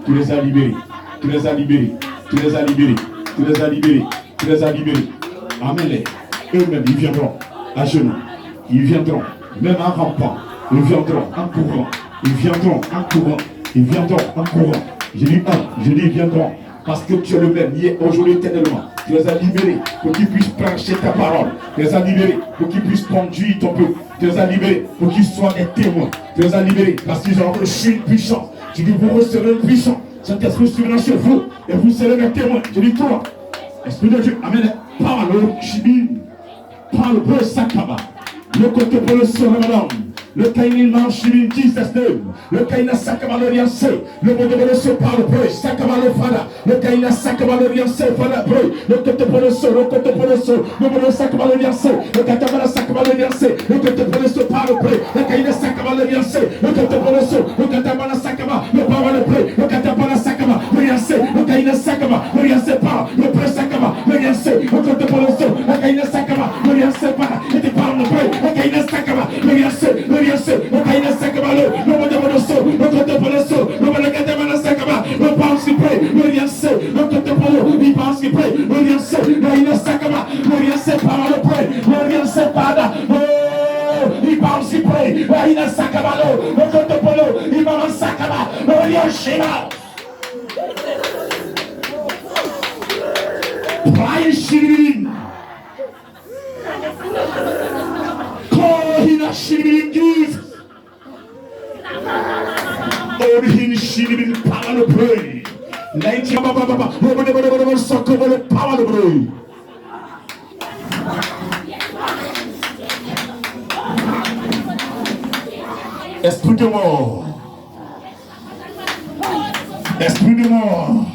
Tu les as libérés. Tu les as libérés. Tu les as libérés. Tu les as libérés. Tu les as libérés. Amène-les. Eux-mêmes, ils viendront à genoux. Ils viendront, même en rampant. Ils viendront en courant. Ils viendront en courant. Ils viendront en courant. Je dis un, je dis ils viendront. Parce que tu es le même, hier, aujourd'hui, éternellement. Tu les as libérés pour qu'ils puissent prêcher ta parole. Tu les as libérés pour qu'ils puissent conduire ton peuple. Tu les as libérés pour qu'ils soient des témoins. Tu les as libérés parce qu'ils ont reçu une puissance. Tu dis, vous recevrez une puissance. Cet esprit survenant sur vous et vous serez des témoins. Je dis, toi, Esprit de Dieu, amène, parle au chibin, parle au sakaba, le côté pour le sauver, madame. Le Kainin Manchibin 10-9, le Kaina Sakaba le Riancé, le modèle de ce par le bruit, Sakaba le Fada, le Kaina Sakaba le Riancé, Fada bruit, le côté pour le saut, le côté pour le saut, le modèle Sakaba le Riancé, le Katabala Sakaba le Riancé, le côté pour le saut par le bruit, le Kaina Sakaba le Riancé, le côté pour le saut, le Katabala Sakaba, le par le bruit, le Katabala Sakaba, le Riancé, le Kaina Sakaba, le Riancé par le bruit Sakaba, le Riancé, le côté pour le saut, le Kaina Sakaba, le Riancé par, et tu parles le bruit, le Kaina Sakaba, le Riancé, le Kaina Sakaba, le modèle de saut, le côté pour le saut, le modèle de Katabala Sakaba, le pense qui prie, le Riancé, le côté pour le, il pense qui prie, le Riancé, le Kaina Sakaba, le Riancé par le bruit, le Riancé par là, il pense qui prie, le Kaina Sakaba, le côté pour le, il pense Sakaba, le Riancé. Brian Shirin. Kohina Shirin give. Orihin Shirin power to pray. Night Baba, the power to pray. Esprit de mort. Esprit de mort.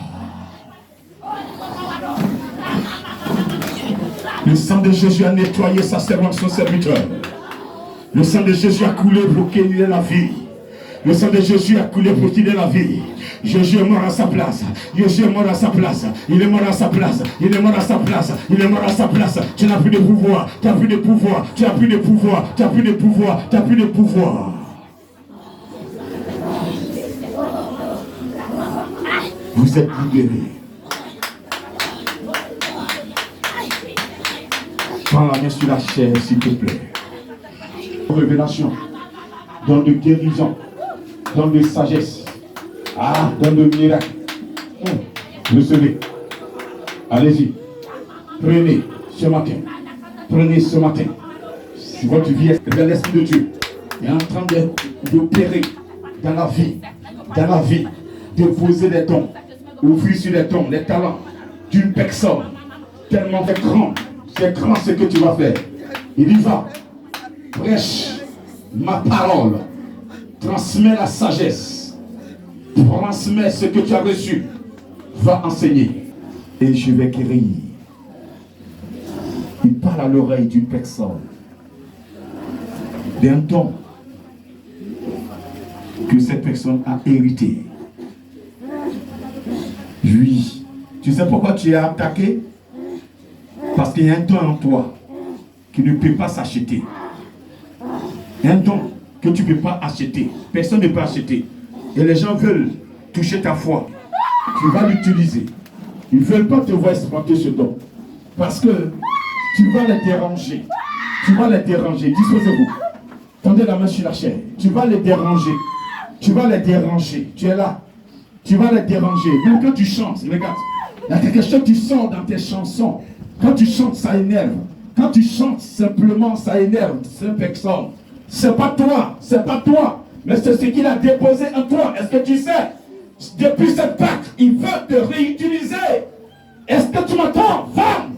Le sang de Jésus a nettoyé sa servante, son serviteur. Le sang de Jésus a coulé pour qu'il ait la vie. Le sang de Jésus a coulé pour qu'il ait la vie. Jésus est mort à sa place. Jésus est mort à sa place. Il est mort à sa place. Il est mort à sa place. Il est mort à sa place. Tu n'as plus de pouvoir. Tu n'as plus de pouvoir. Tu n'as plus de pouvoir. Tu n'as plus de pouvoir. Tu n'as plus de pouvoir. Vous êtes libérés. Prends la main sur la chair, s'il te plaît. Révélation, don de guérison, don de sagesse, don de miracle. Recevez. Allez-y. Prenez ce matin. Prenez ce matin. Si votre vie est vers l'Esprit de Dieu est en train d'opérer dans la vie, de poser des dons, ouvrir sur les dons, les talents d'une personne tellement grand. C'est grand ce que tu vas faire. Il y va. Prêche ma parole. Transmets la sagesse. Transmets ce que tu as reçu. Va enseigner. Et je vais guérir. Il parle à l'oreille d'une personne. D'un don que cette personne a hérité. Oui. Tu sais pourquoi tu es attaqué? Parce qu'il y a un don en toi qui ne peut pas s'acheter. Un don que tu ne peux pas acheter. Personne ne peut acheter. Et les gens veulent toucher ta foi. Tu vas l'utiliser. Ils ne veulent pas te voir exploiter ce don. Parce que tu vas les déranger. Tu vas les déranger. Disposez-vous. Tendez la main sur la chair. Tu vas les déranger. Tu vas les déranger. Tu es là. Tu vas les déranger. Même quand tu chantes, regarde. Il y a quelque chose que tu sens dans tes chansons. Quand tu chantes, ça énerve. Quand tu chantes, simplement, ça énerve. C'est personne. C'est pas toi. C'est pas toi. Mais c'est ce qu'il a déposé en toi. Est-ce que tu sais? Depuis cette Pâques, il veut te réutiliser. Est-ce que tu m'entends, femme?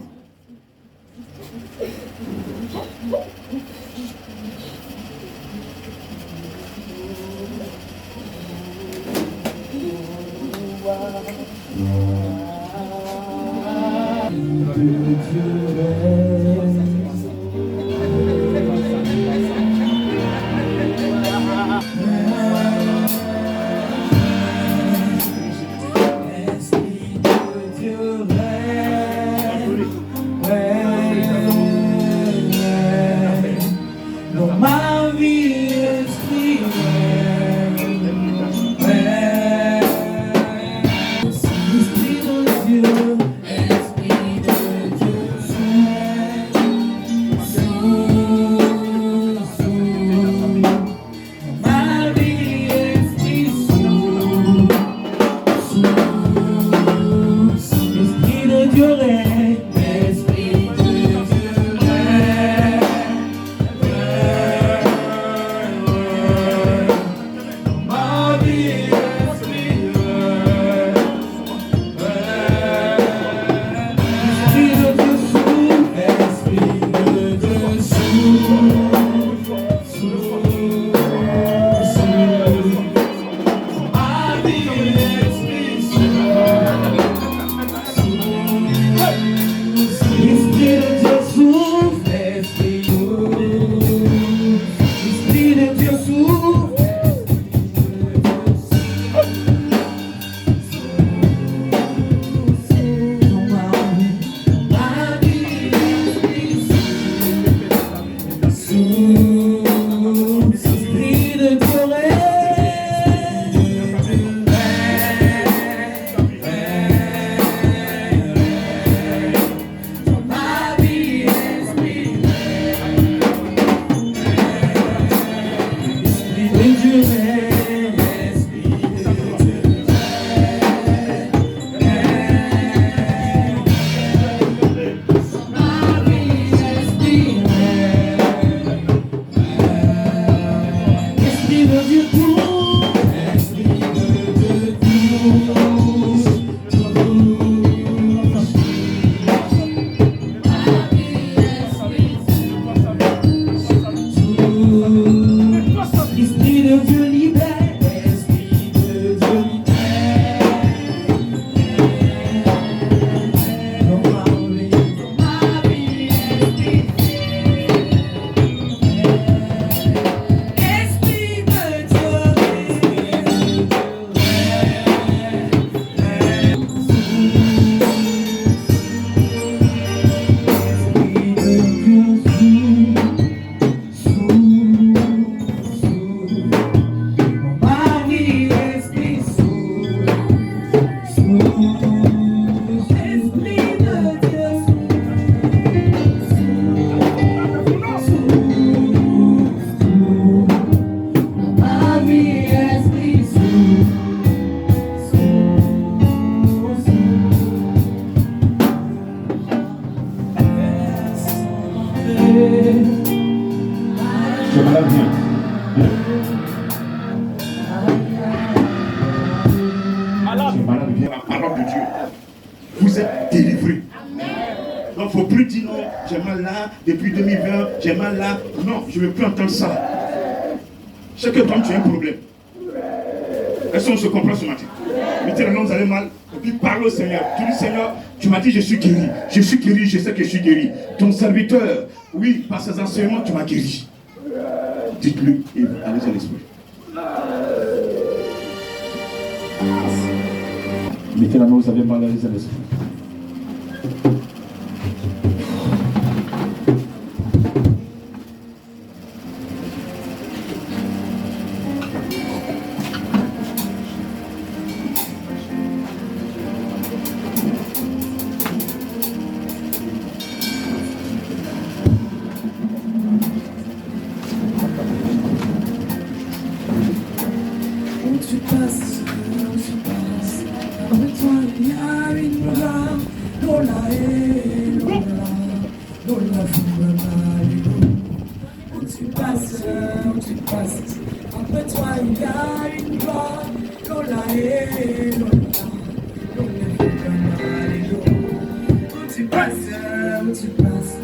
Depuis 2020, j'ai mal là. Non, je ne veux plus entendre ça. Chaque temps, tu as un problème. Est-ce qu'on se comprend ce matin? Mettez le nom, vous avez mal. Et puis parle au Seigneur. Tu dis, Seigneur, tu m'as dit, je suis guéri. Je suis guéri, je sais que je suis guéri. Ton serviteur, oui, par ses enseignements, tu m'as guéri. Dites-lui et allez à l'esprit. Mettez la main, vous avez mal, allez à l'esprit.
passes, où tu passes. Après toi, il y a une gloire. Lola et Lola, où tu passes, où tu passes.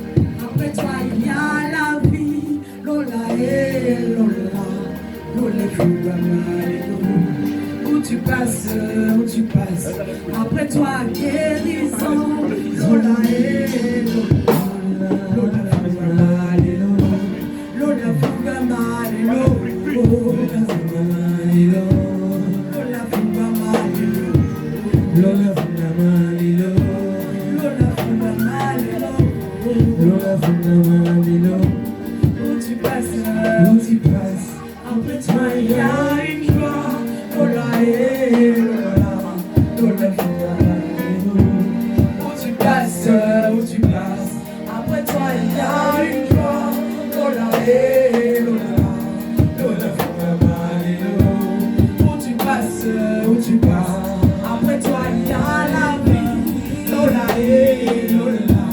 Après toi, il y a la vie. Lola et Lola, où tu passes, où tu passes. Après toi, guérison. Lola et Lola, Lola fuga malelo, Lola fuga malelo, Lola fuga malelo, Lola fuga malelo, Lola fuga malelo, Lola fuga malelo. Où tu passes, après toi il y a une joie. Lola et Lola, Lola fuga malelo. Où tu passes, après toi il y a une joie. Lola et Lola, Lola fuga malelo. Où tu passes, après toi il y a la vie. Lola et Lola,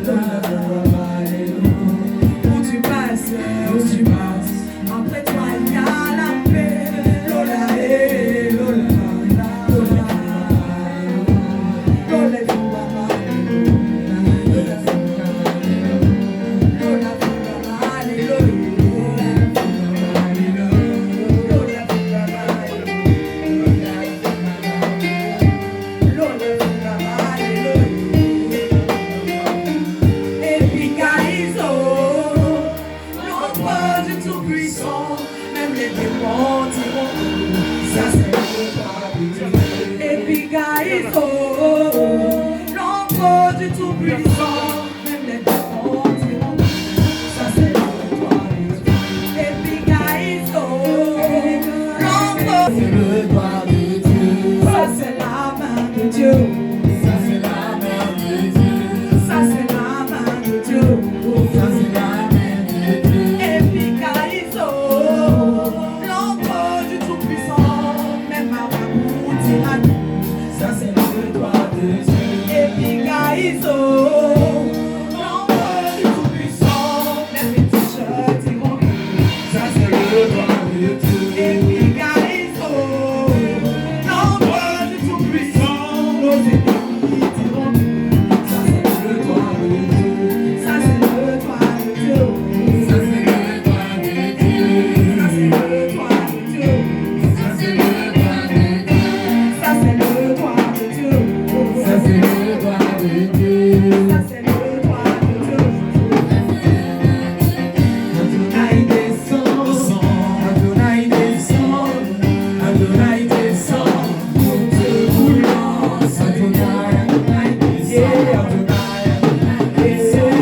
Lola fuga malelo. Où tu passes, après toi il y a la paix. Lola et Lola, Lola fuga malelo. Lola fuga malelo, Lola fuga malelo, Lola fuga malelo, Lola fuga malelo, Lola fuga malelo. Efficace, l'ombre du Tout-Puissant, même les démons diront, ça c'est le droit de Dieu. Efficace, l'ombre du Tout-Puissant, même les démons diront, ça c'est le droit de Dieu. Efficace, l'ombre, c'est le droit de Dieu. Ça c'est la main de Dieu. Ça c'est la main de Dieu. Ça c'est la main de Dieu. Ça c'est la main de Dieu. Efficace, l'ombre du Tout-Puissant, même à Mabou dira nous. Ça c'est le droit de Dieu. Efficace, l'ombre du Tout-Puissant, même les t-shirts diront nous. Ça c'est le droit de Dieu. Efficace, l'ombre du Tout-Puissant, nos ennemis diront nous. Ça c'est le droit de Dieu. Ça c'est le droit de Dieu. Ça c'est le droit de Dieu. Ça c'est le droit de Dieu. Ça c'est le droit de Dieu. Ça c'est le droit de Dieu. Ça c'est le droit de Dieu. Ça c'est le droit de Dieu. Adonai descend, Adonai descend, Adonai descend. Nous te voulons, Adonai, Adonai descend, Adonai descend,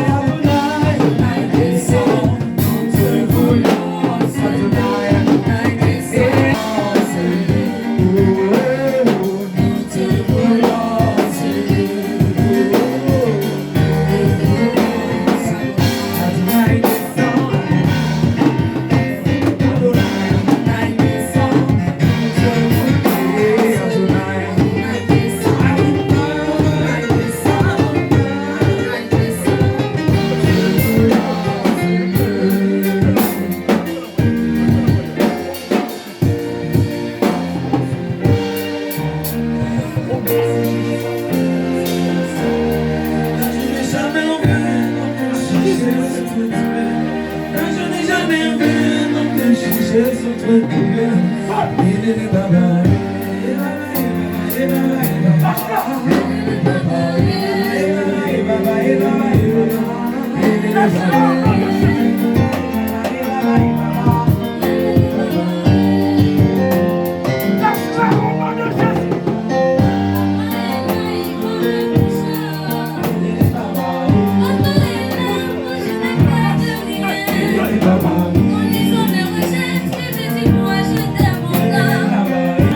Adonai descend. Nous te voulons, Adonai, Adonai descend. Nous te voulons, Adonai descend. Adonai descend.
Mon désordre me rejette, et me dit moi je t'aime encore.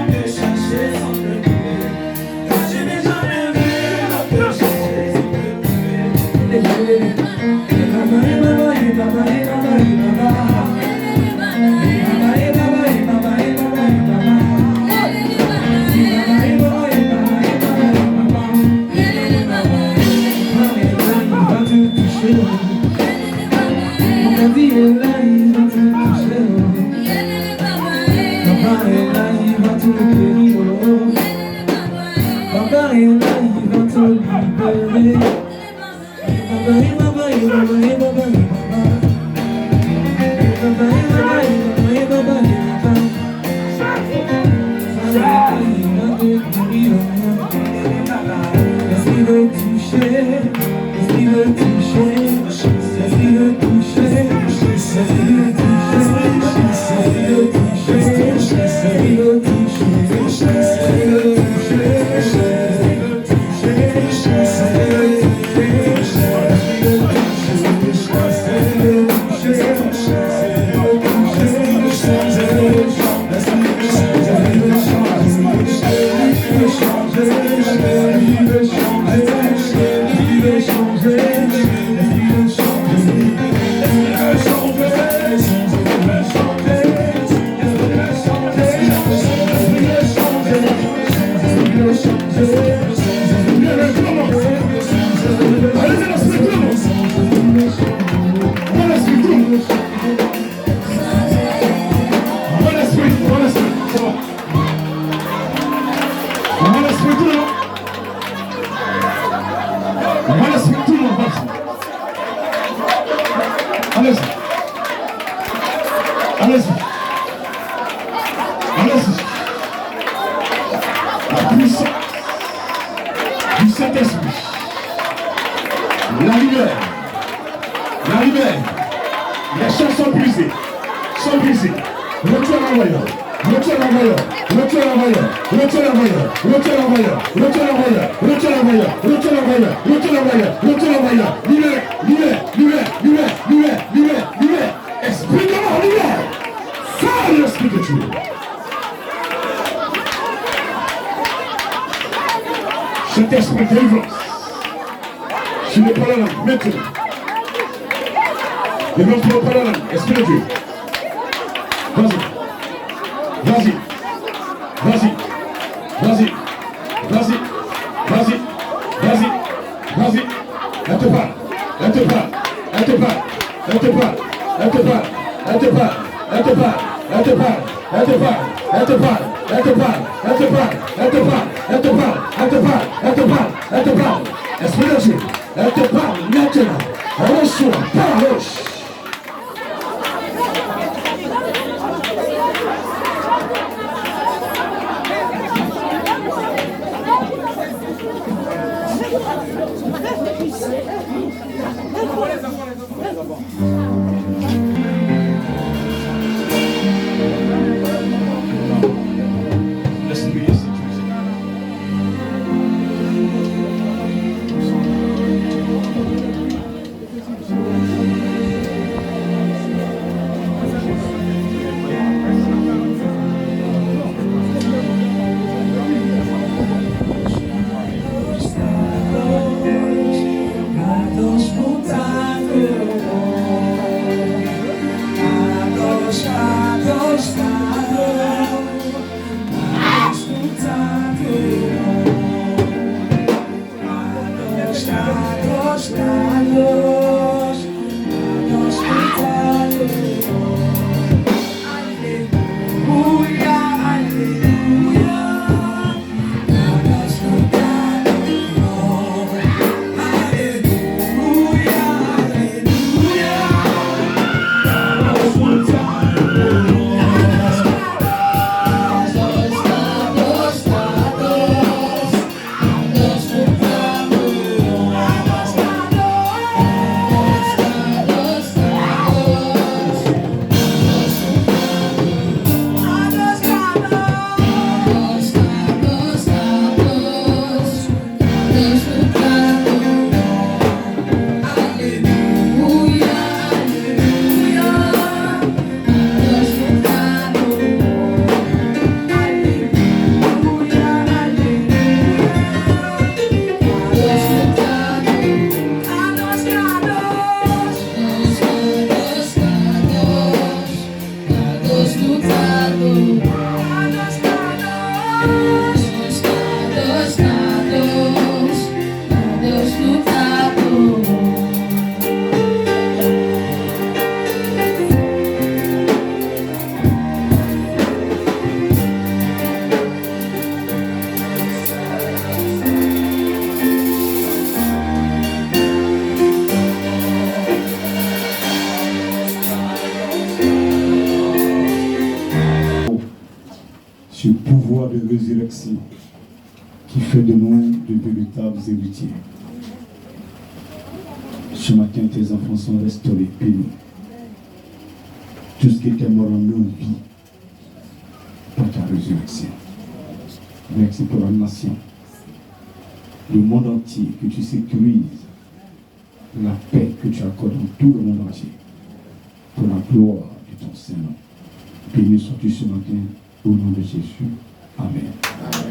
guérir. Papa est là, il va te libérer.
Saint-Esprit, délivrance. Tu n'es pas la langue, maintenant. Délivrance, tu n'es pas la langue. Esprit de Dieu. Vas-y. Vas-y. Vas-y. Vas-y. Vas-y. Vas-y. Vas-y. Vas-y. Elle te parle. Elle te parle. Elle te parle. Elle te parle. Elle te parle. Elle te parle. Elle te parle. Elle te parle. Elle te parle. Elle te parle. Elle te parle. Elle te parle. Elle te parle. Elle te parle. Elle te parle. Elle te parle. Elle te parle. Esprit de Dieu. Elle te parle maintenant. Reçois. Parle. Laisse-nous y sécuriser.
de résurrection qui fait de nous de véritables héritiers. Ce matin, tes enfants sont restaurés, bénis. Tout ce qui était mort en nous vit par ta résurrection. Merci pour la nation, le monde entier, que tu sécurises la paix que tu accordes dans tout le monde entier, pour la gloire de ton Saint-Nom. Béni sois-tu ce matin, au nom de Jésus. Amen.